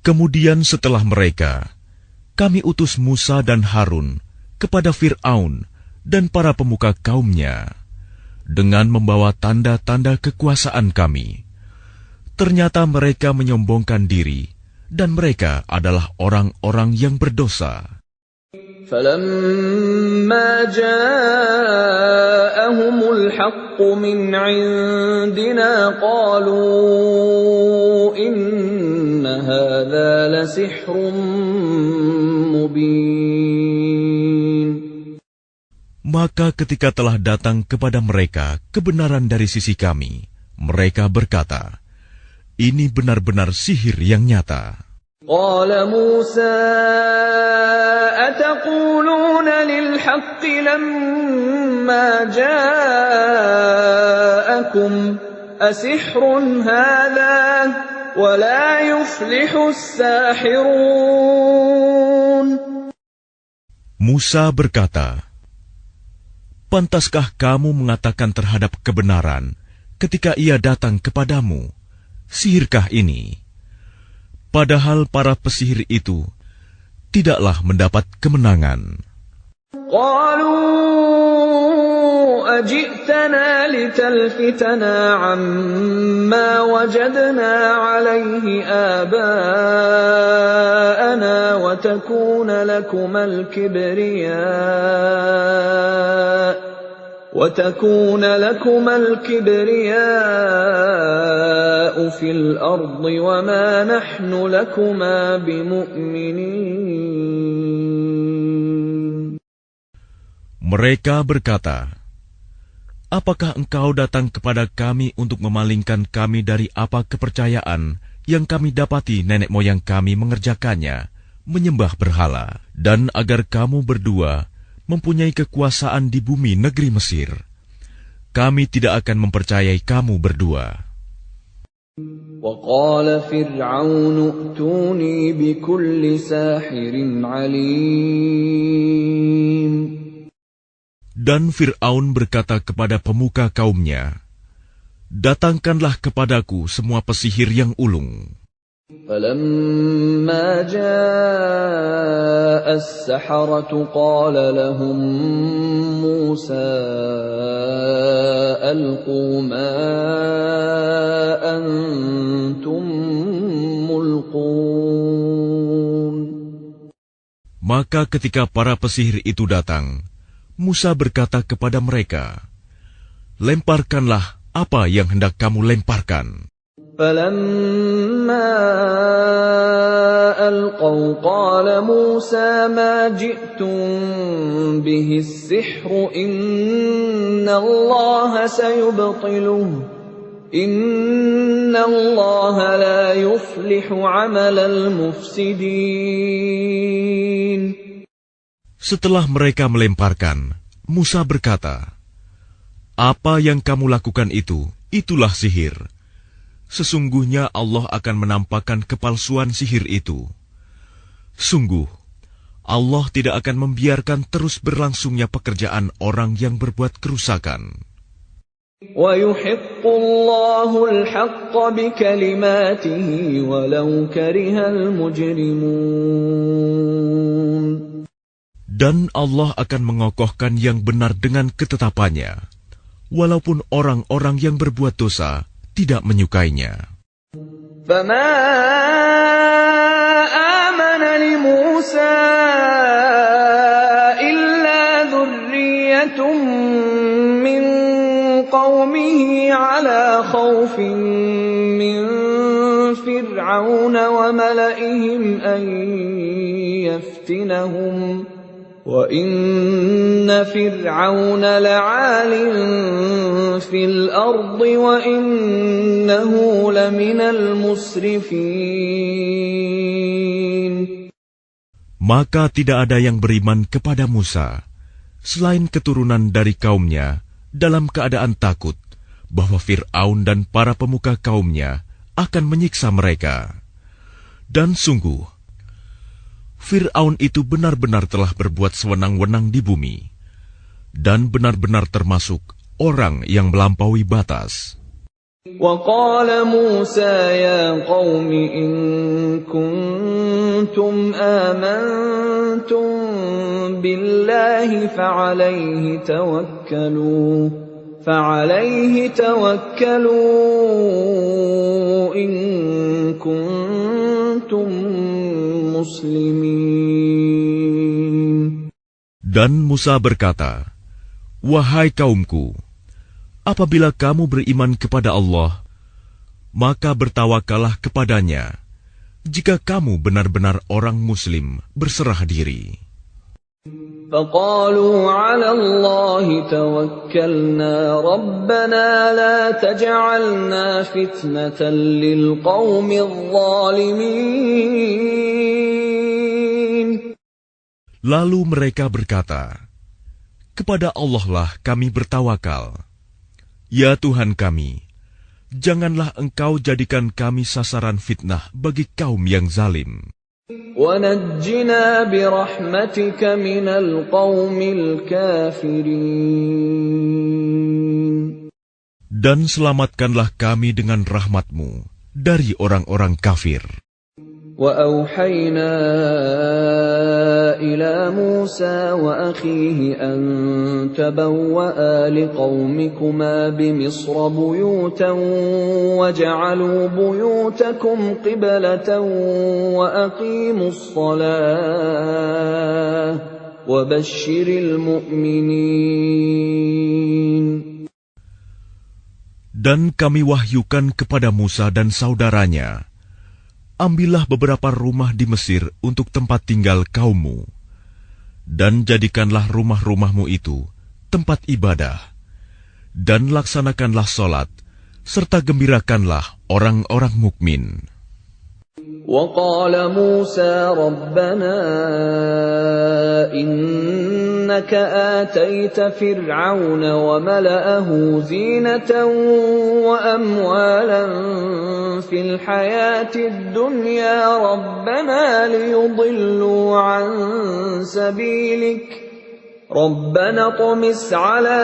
Kemudian setelah mereka, kami utus Musa dan Harun kepada Fir'aun dan para pemuka kaumnya, dengan membawa tanda-tanda kekuasaan kami. Ternyata mereka menyombongkan diri, dan mereka adalah orang-orang yang berdosa. فَلَمَّا جَاءَهُمُ الْحَقُّ مِنْ عِندِنَا قَالُوا إِنَّ هَذَا لَسِحْرٌ مُبِينٌ. Maka ketika telah datang kepada mereka kebenaran dari sisi kami, mereka berkata, Ini benar-benar sihir yang nyata. قال موسى أتقولون للحق لما جاءكم أسحر هذا ولا يفلح الساحرون. Musa berkata, pantaskah kamu mengatakan terhadap kebenaran ketika ia datang kepadamu, sihirkah ini? Padahal para pesihir itu tidaklah mendapat kemenangan. قالوا أجئتنا لتلفتنا عما وجدنا عليه آباءنا وتكون لكما الكبرياء في الأرض وما نحن لكما بمؤمنين. Mereka berkata, apakah engkau datang kepada kami untuk memalingkan kami dari apa kepercayaan yang kami dapati nenek moyang kami mengerjakannya, menyembah berhala, dan agar kamu berdua mempunyai kekuasaan di bumi negeri Mesir? Kami tidak akan mempercayai kamu berdua. وقال فرعون ائتوني بكل ساحر عليم. Dan Fir'aun berkata kepada pemuka kaumnya, datangkanlah kepadaku semua pesihir yang ulung. فلما جاء السحرة قال لهم موسى ألقوا ما أنتم ملقون. Maka ketika para pesihir itu datang, Musa berkata kepada mereka, lemparkanlah apa yang hendak kamu lemparkan. فلما ألقوا قال موسى ما جئتم به السحر إن الله سيبطله إن الله لا يفلح عمل المفسدين. Setelah mereka melemparkan, Musa berkata, apa yang kamu lakukan itu, itulah sihir. Sesungguhnya Allah akan menampakkan kepalsuan sihir itu. Sungguh, Allah tidak akan membiarkan terus berlangsungnya pekerjaan orang yang berbuat kerusakan. وَيُحِقُّ اللَّهُ الْحَقَّ بِكَلِمَاتِهِ وَلَوْ كَرِهَ الْمُجْرِمُونَ. Dan Allah akan mengokohkan yang benar dengan ketetapannya, walaupun orang-orang yang berbuat dosa tidak menyukainya. فَمَا آمَنَ لِمُوسَى إِلَّا ذُرِّيَّةٌ مِّن قَوْمِهِ عَلَى خَوْفٍ مِّن فِرْعَوْنَ وَمَلَئِهِمْ أَن يَفْتِنَهُمْ وَإِنَّ فِرْعَوْنَ لَعَالٍ فِي الْأَرْضِ وَإِنَّهُ لَمِنَ الْمُسْرِفِينَ. Maka tidak ada yang beriman kepada Musa, selain keturunan dari kaumnya, dalam keadaan takut bahwa Fir'aun dan para pemuka kaumnya akan menyiksa mereka. Dan sungguh, Fir'aun itu benar-benar telah berbuat sewenang-wenang di bumi, dan benar-benar termasuk orang yang melampaui batas. وَقَالَ مُوسَى يَا قَوْمِ إِن كُنتُمْ آمَنتُم بِاللَّهِ فَعَلَيْهِ تَوَكَّلُوا إِن كُنتُم muslimin. Dan Musa berkata, wahai kaumku, apabila kamu beriman kepada Allah, maka bertawakallah kepadanya, jika kamu benar-benar orang muslim berserah diri. فقالوا على الله توكلنا ربنا لا تجعلنا فتنة للقوم الظالمين. Lalu mereka berkata, kepada Allah lah kami bertawakal. Ya Tuhan kami, janganlah Engkau jadikan kami sasaran fitnah bagi kaum yang zalim. وَنَجِّنَا بِرَحْمَتِكَ مِنَ الْقَوْمِ الْكَافِرِينَ. Dan selamatkanlah kami dengan rahmat-Mu dari orang-orang kafir. وَأَوْحَيْنَا إِلَى مُوسَى وَأَخِيهِ أَن تَبَوَّآ لِقَوْمِكُمَا بِمِصْرَ بُيُوتًا وَاجْعَلُوا بُيُوتَكُمْ قِبْلَةً وَأَقِيمُوا الصَّلَاةَ وَبَشِّرِ الْمُؤْمِنِينَ. Dan kami wahyukan kepada Musa dan saudaranya, ambillah beberapa rumah di Mesir untuk tempat tinggal kaummu, dan jadikanlah rumah-rumahmu itu tempat ibadah, dan laksanakanlah solat, serta gembirakanlah orang-orang mukmin. وقال موسى ربنا إنك آتيت فرعون وملأه زينة وأموالا في الحياة الدنيا ربنا ليضلوا عن سبيلك ربنا اطمس على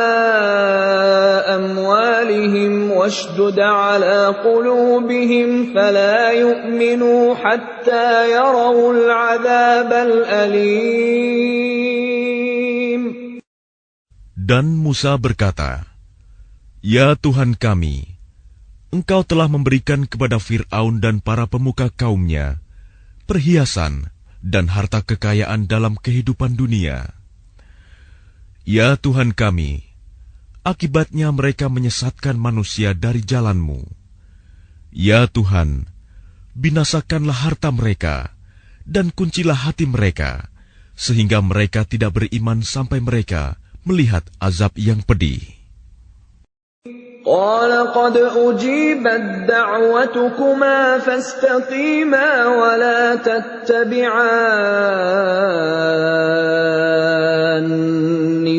أموالهم واشدد على قلوبهم فلا يؤمنوا حتى يروا العذاب الأليم. Dan Musa berkata, Ya Tuhan kami, Engkau telah memberikan kepada Fir'aun dan para pemuka kaumnya perhiasan dan harta kekayaan dalam kehidupan dunia. Ya Tuhan kami, akibatnya mereka menyesatkan manusia dari jalan-Mu. Ya Tuhan, binasakanlah harta mereka, dan kuncilah hati mereka, sehingga mereka tidak beriman sampai mereka melihat azab yang pedih. قال قد أجيبت دعوتكما فاستقيما ولا تتبعان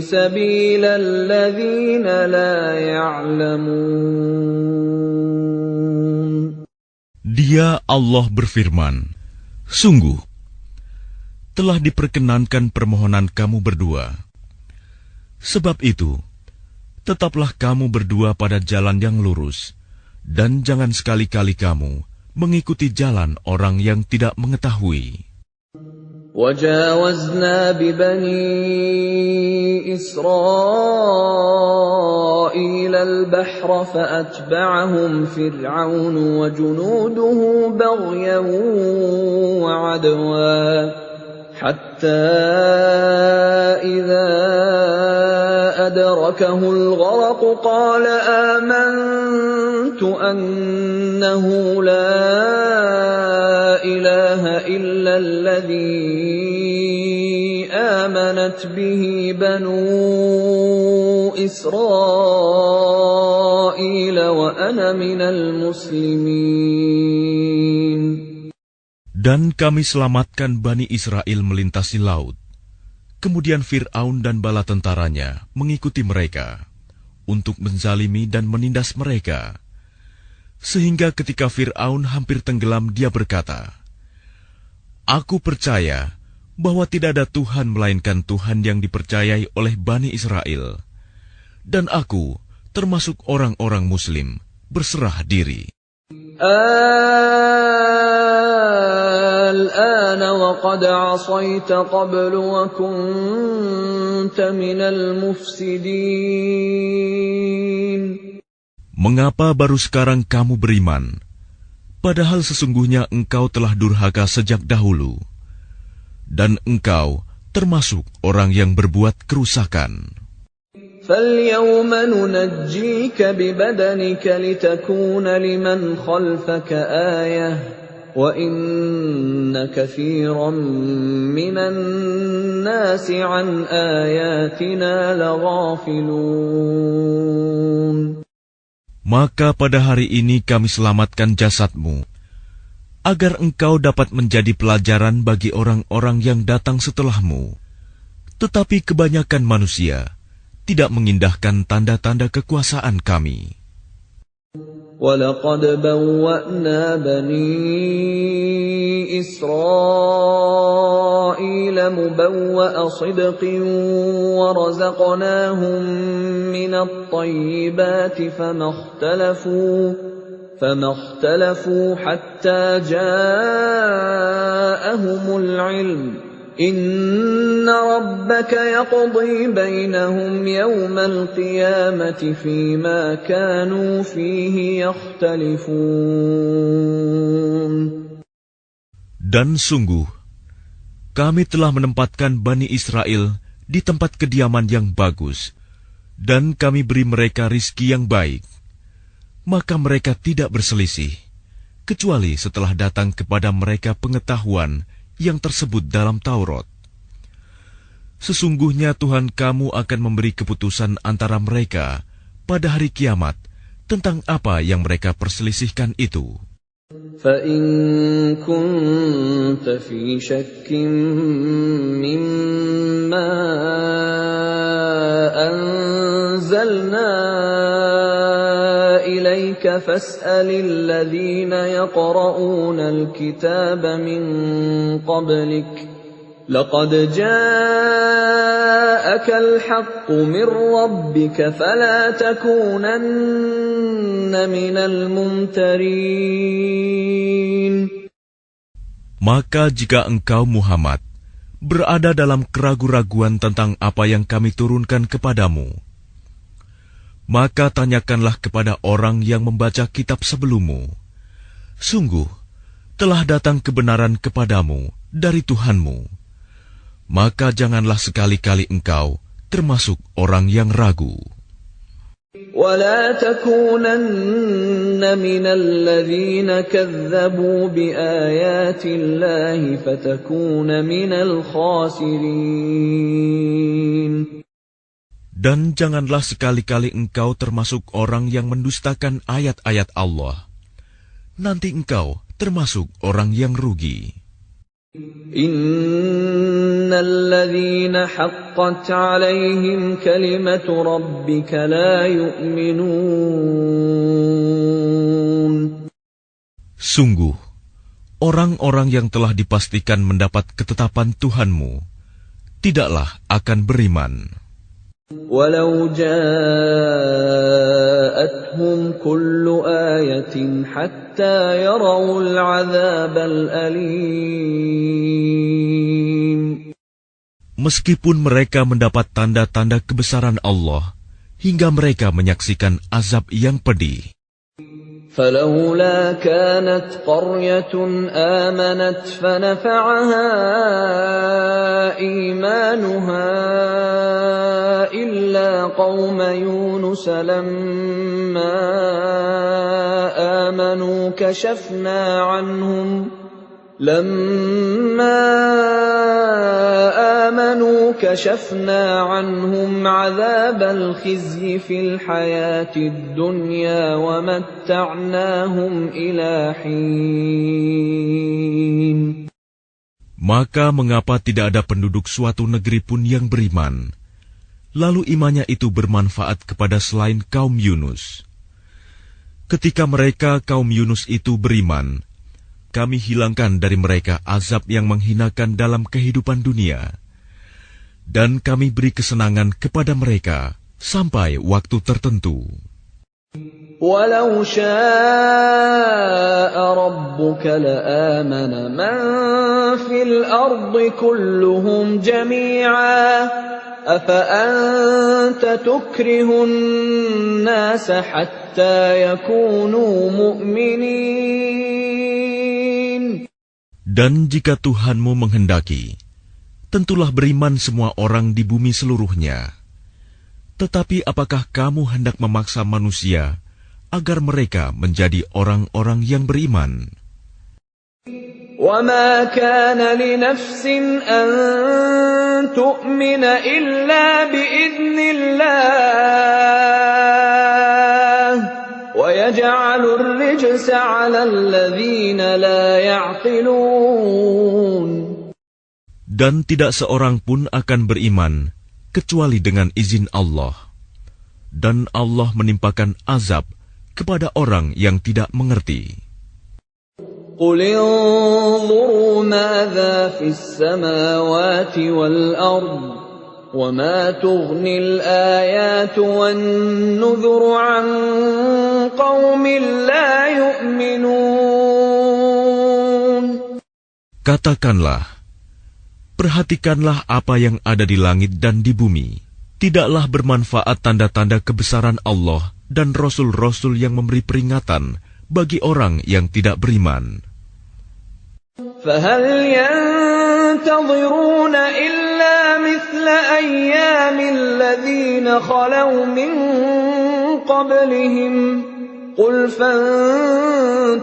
سبيل الذين لا يعلمون. Dia Allah berfirman, sungguh, telah diperkenankan permohonan kamu berdua. Sebab itu, tetaplah kamu berdua pada jalan yang lurus, dan jangan sekali-kali kamu mengikuti jalan orang yang tidak mengetahui. وَجَاوَزْنَا بِبَنِي إِسْرَائِيلَ الْبَحْرَ فَأَتْبَعَهُمْ فِرْعَوْنُ وَجُنُودُهُ بَغْيًا وَعَدْوًا حَتَّى إِذَا أدركه الغرق قال آمنت أنه لا إله إلا الذي آمنت به بنو إسرائيل وأنا من المسلمين. Dan kami selamatkan Bani Israel melintasi laut. Kemudian Fir'aun dan bala tentaranya mengikuti mereka untuk menzalimi dan menindas mereka. Sehingga ketika Fir'aun hampir tenggelam, dia berkata, Aku percaya bahwa tidak ada Tuhan melainkan Tuhan yang dipercayai oleh Bani Israel. Dan aku termasuk orang-orang Muslim berserah diri. الآن وقد عصيت قبل وكنت من المفسدين. Mengapa baru sekarang kamu beriman, padahal sesungguhnya engkau telah durhaka sejak dahulu, dan engkau termasuk orang yang berbuat kerusakan. فَالْيَوْمَ نُنَجِّيكَ بِبَدَنِكَ لِتَكُونَ لِمَنْ خَلْفَكَ آيَةً وَإِنَّ كَثِيرًا مِّنَ النَّاسِ عَنْ آيَاتِنَا لَغَافِلُونَ. Maka pada hari ini kami selamatkan jasadmu, agar engkau dapat menjadi pelajaran bagi orang-orang yang datang setelahmu. Tetapi kebanyakan manusia tidak mengindahkan tanda-tanda kekuasaan kami. وَلَقَدْ بَوَّأْنَا بَنِي إِسْرَائِيلَ مُبَوَّأَ صِدْقٍ وَرَزَقْنَاهُم مِّنَ الطَّيِّبَاتِ فَمَا اخْتَلَفُوا حَتَّى جَاءَهُمُ الْعِلْمُ إِنَّ رَبَّكَ يَقْضِي بَيْنَهُمْ يَوْمَ الْقِيَامَةِ فِيمَا كَانُوا فِيهِ يَخْتَلِفُونَ. Dan sungguh, kami telah menempatkan Bani Israel di tempat kediaman yang bagus, dan kami beri mereka rizki yang baik. Maka mereka tidak berselisih, kecuali setelah datang kepada mereka pengetahuan yang tersebut dalam Taurat. Sesungguhnya Tuhan kamu akan memberi keputusan antara mereka pada hari kiamat tentang apa yang mereka perselisihkan itu. فَإِن كُنتَ فِي شَكٍّ مِّمَّا أَنزَلْنَا إِلَيْكَ فَاسْأَلِ الَّذِينَ يَقْرَؤُونَ الْكِتَابَ مِن قَبْلِكَ لَقَدْ جَاءَكَ الْحَقُّ مِن رَّبِّكَ فَلَا تَكُونَنَّ مِنَ الْمُمْتَرِينَ. Maka jika engkau Muhammad berada dalam keraguan-raguan tentang apa yang kami turunkan kepadamu, maka tanyakanlah kepada orang yang membaca kitab sebelummu. Sungguh, telah datang kebenaran kepadamu dari Tuhanmu. Maka janganlah sekali-kali engkau termasuk orang yang ragu. وَلَا تَكُونَنَّ مِنَ الَّذِينَ كَذَّبُوا بِآيَاتِ اللَّهِ فَتَكُونَ مِنَ الْخَاسِرِينَ. Dan janganlah sekali-kali engkau termasuk orang yang mendustakan ayat-ayat Allah. Nanti engkau termasuk orang yang rugi. Innal ladzina haqqat 'alaihim kalimatu rabbika la yu'minun. Sungguh, orang-orang yang telah dipastikan mendapat ketetapan Tuhanmu tidaklah akan beriman. Walau ja'atuhum kullu ayatin hatta yarawul 'adzabal alim. Meskipun mereka mendapat tanda-tanda kebesaran Allah hingga mereka menyaksikan azab yang pedih. فلولا كانت قرية آمنت فنفعها إيمانها إلا قوم يونس لما آمنوا كشفنا عنهم عذاب الخزي في الحياة الدنيا ومتعناهم إلى حين. Maka mengapa tidak ada penduduk suatu negeri pun yang beriman, lalu imannya itu bermanfaat kepada selain kaum Yunus? Ketika mereka kaum Yunus itu beriman, kami hilangkan dari mereka azab yang menghinakan dalam kehidupan dunia, dan kami beri kesenangan kepada mereka sampai waktu tertentu. Walau syaa rabbuka la'amana man fil ardi kulluhum jami'a afa anta tukrihun nasa hatta yakunu mu'minin. Dan jika Tuhanmu menghendaki, tentulah beriman semua orang di bumi seluruhnya. Tetapi apakah kamu hendak memaksa manusia agar mereka menjadi orang-orang yang beriman? وَمَا كَانَ لِنَفْسٍ أَن تُؤْمِنَ إِلَّا بِإِذْنِ اللَّهِ وَيَجْعَلُ الرِّجْسَ عَلَى الَّذِينَ لَا يَعْقِلُونَ. Dan tidak seorang pun akan beriman kecuali dengan izin Allah. Dan Allah menimpakan azab kepada orang yang tidak mengerti. قُلِ انظُرُوا مَاذَا فِي السَّمَاوَاتِ وَالْأَرْضِ وَمَا تُغْنِي الْآيَاتُ وَالنُّذُرُ عَن قَوْمٍ لَّا يُؤْمِنُونَ. Katakanlah, perhatikanlah apa yang ada di langit dan di bumi. Tidaklah bermanfaat tanda-tanda kebesaran Allah dan rasul-rasul yang memberi peringatan bagi orang yang tidak beriman. فَهَلْ يَنتَظِرُونَ إِلَّا مِثْلَ أَيَّامِ الَّذِينَ خَلَوْا مِن قَبْلِهِمْ قُلْ فَانتَظِرُوا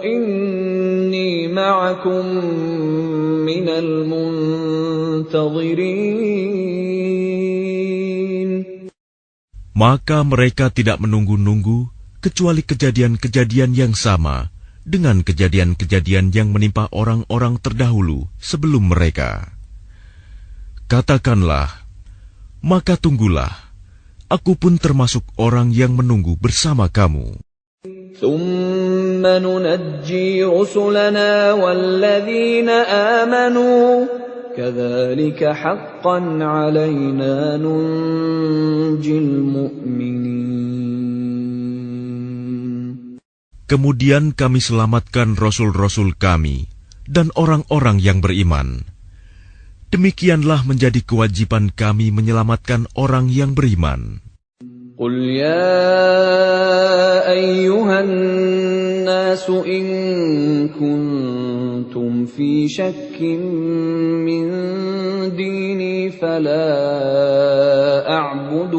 إِنِّي مَعَكُم مِّنَ الْمُنتَظِرِينَ. Maka mereka tidak menunggu-nunggu kecuali kejadian-kejadian yang sama dengan kejadian-kejadian yang menimpa orang-orang terdahulu sebelum mereka. Katakanlah, maka tunggulah, aku pun termasuk orang yang menunggu bersama kamu. ثُمَّ نُنَجِّي رُسُلَنَا وَالَّذِينَ آمَنُوا كَذَلِكَ حَقًّا عَلَيْنَا نُنْجِي الْمُؤْمِنِينَ. Kemudian kami selamatkan rasul-rasul kami dan orang-orang yang beriman. Demikianlah menjadi kewajiban kami menyelamatkan orang yang beriman. قُلْ يَا أَيُّهَا النَّاسُ إِن كُنتُمْ فِي شَكٍّ مِّن دِينِي فَلَا أَعْبُدُ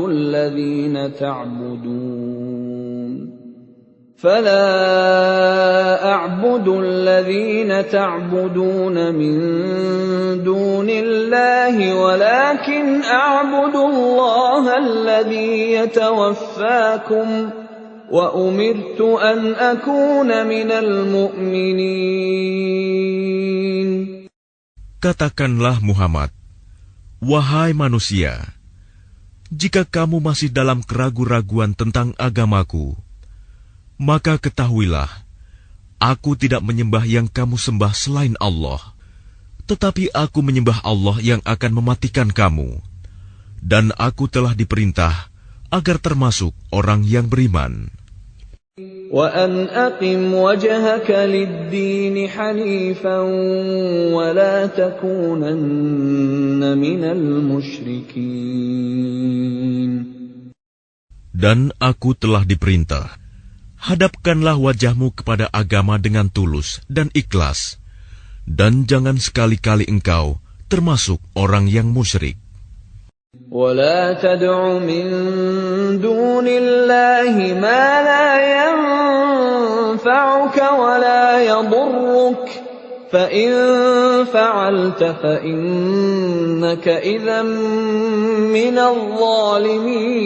الَّذِينَ تَعْبُدُونَ مِن دُونِ اللَّهِ وَلَكِنْ أَعْبُدُ اللَّهَ الَّذِي يَتَوَفَّاكُمْ وَأُمِرْتُ أَنْ أَكُونَ مِنَ الْمُؤْمِنِينَ. Katakanlah Muhammad, wahai manusia, jika kamu masih dalam keraguan-raguan tentang agamaku, maka ketahuilah, aku tidak menyembah yang kamu sembah selain Allah, tetapi aku menyembah Allah yang akan mematikan kamu, dan aku telah diperintah agar termasuk orang yang beriman. وَأَنْ أَقِمْ وَجْهَكَ لِلدِّينِ حَنِيفًا وَلَا تَكُونَنَّ مِنَ الْمُشْرِكِينَ. Dan aku telah diperintah, hadapkanlah wajahmu kepada agama dengan tulus dan ikhlas, dan jangan sekali-kali engkau termasuk orang yang musyrik. وَلَا تَدْعُ مِن دُونِ اللَّهِ مَا لَا يَنفَعُكَ وَلَا يَضُرُّكَ فَإِن فَعَلْتَ فَإِنَّكَ إِذًا مِّنَ الظَّالِمِينَ.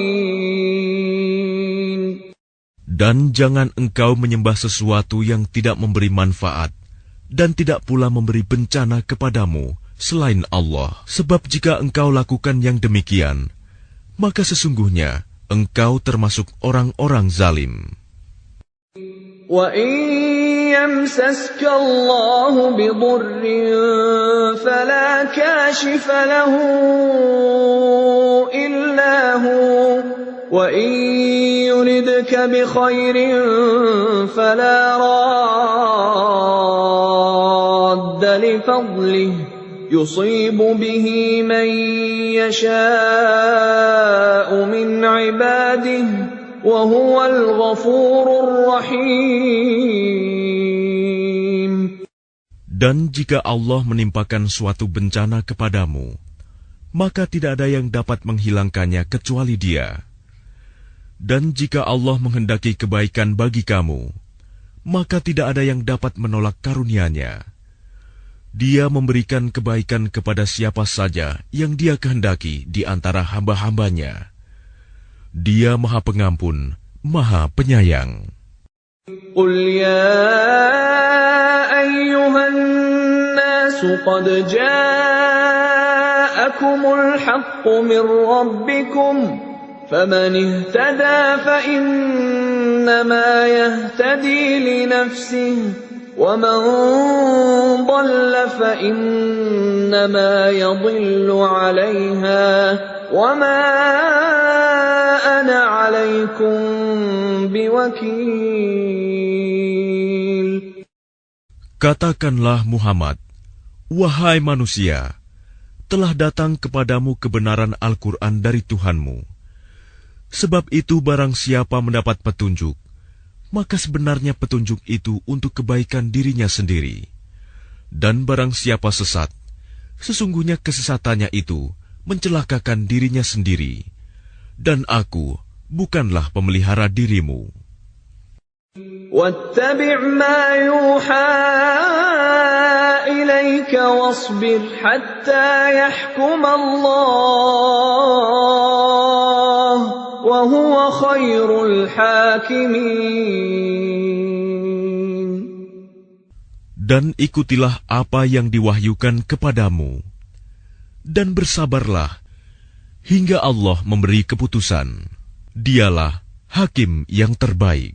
Dan jangan engkau menyembah sesuatu yang tidak memberi manfaat dan tidak pula memberi bencana kepadamu selain Allah. Sebab jika engkau lakukan yang demikian, maka sesungguhnya engkau termasuk orang-orang zalim. وَإِن يَمْسَسْكَ اللَّهُ بِضُرٍّ فَلَا كَاشِفَ لَهُ إِلَّا هُوَ وَإِن يُرِدْكَ بِخَيْرٍ فَلَا رَادَّ لِفَضْلِهِ يُصِيبُ بِهِ مَن يَشَاءُ مِنْ عِبَادِهِ وَهُوَ الْغَفُورُ الرَّحِيمُ. Dan jika Allah menimpakan suatu bencana kepadamu, maka tidak ada yang dapat menghilangkannya kecuali Dia. Dan jika Allah menghendaki kebaikan bagi kamu, maka tidak ada yang dapat menolak karunia-Nya. Dia memberikan kebaikan kepada siapa saja yang Dia kehendaki di antara hamba-hambanya. Dia Maha Pengampun, Maha Penyayang. Qul ya ayyuhan nasu qad ja'akumul haqqu min rabbikum faman ihtada fa innama yahtadi li nafsihi وَمَنْ ضَلَّ فَإِنَّمَا يَضِلُّ عَلَيْهَا وَمَا أَنَا عَلَيْكُمْ بِوَكِيلٍ. Katakanlah Muhammad, wahai manusia, telah datang kepadamu kebenaran Al-Quran dari Tuhanmu. Sebab itu barang siapa mendapat petunjuk, maka sebenarnya petunjuk itu untuk kebaikan dirinya sendiri. Dan barang siapa sesat, sesungguhnya kesesatannya itu mencelakakan dirinya sendiri. Dan aku bukanlah pemelihara dirimu. وَاتَّبِعْ مَا يُوحَى إِلَيْكَ وَاصْبِرْ حَتَّى يَحْكُمَ اللَّهُ وَهُوَ خَيْرُ الْحَاكِمِينَ. Dan ikutilah apa yang diwahyukan kepadamu, dan bersabarlah hingga Allah memberi keputusan. Dialah hakim yang terbaik.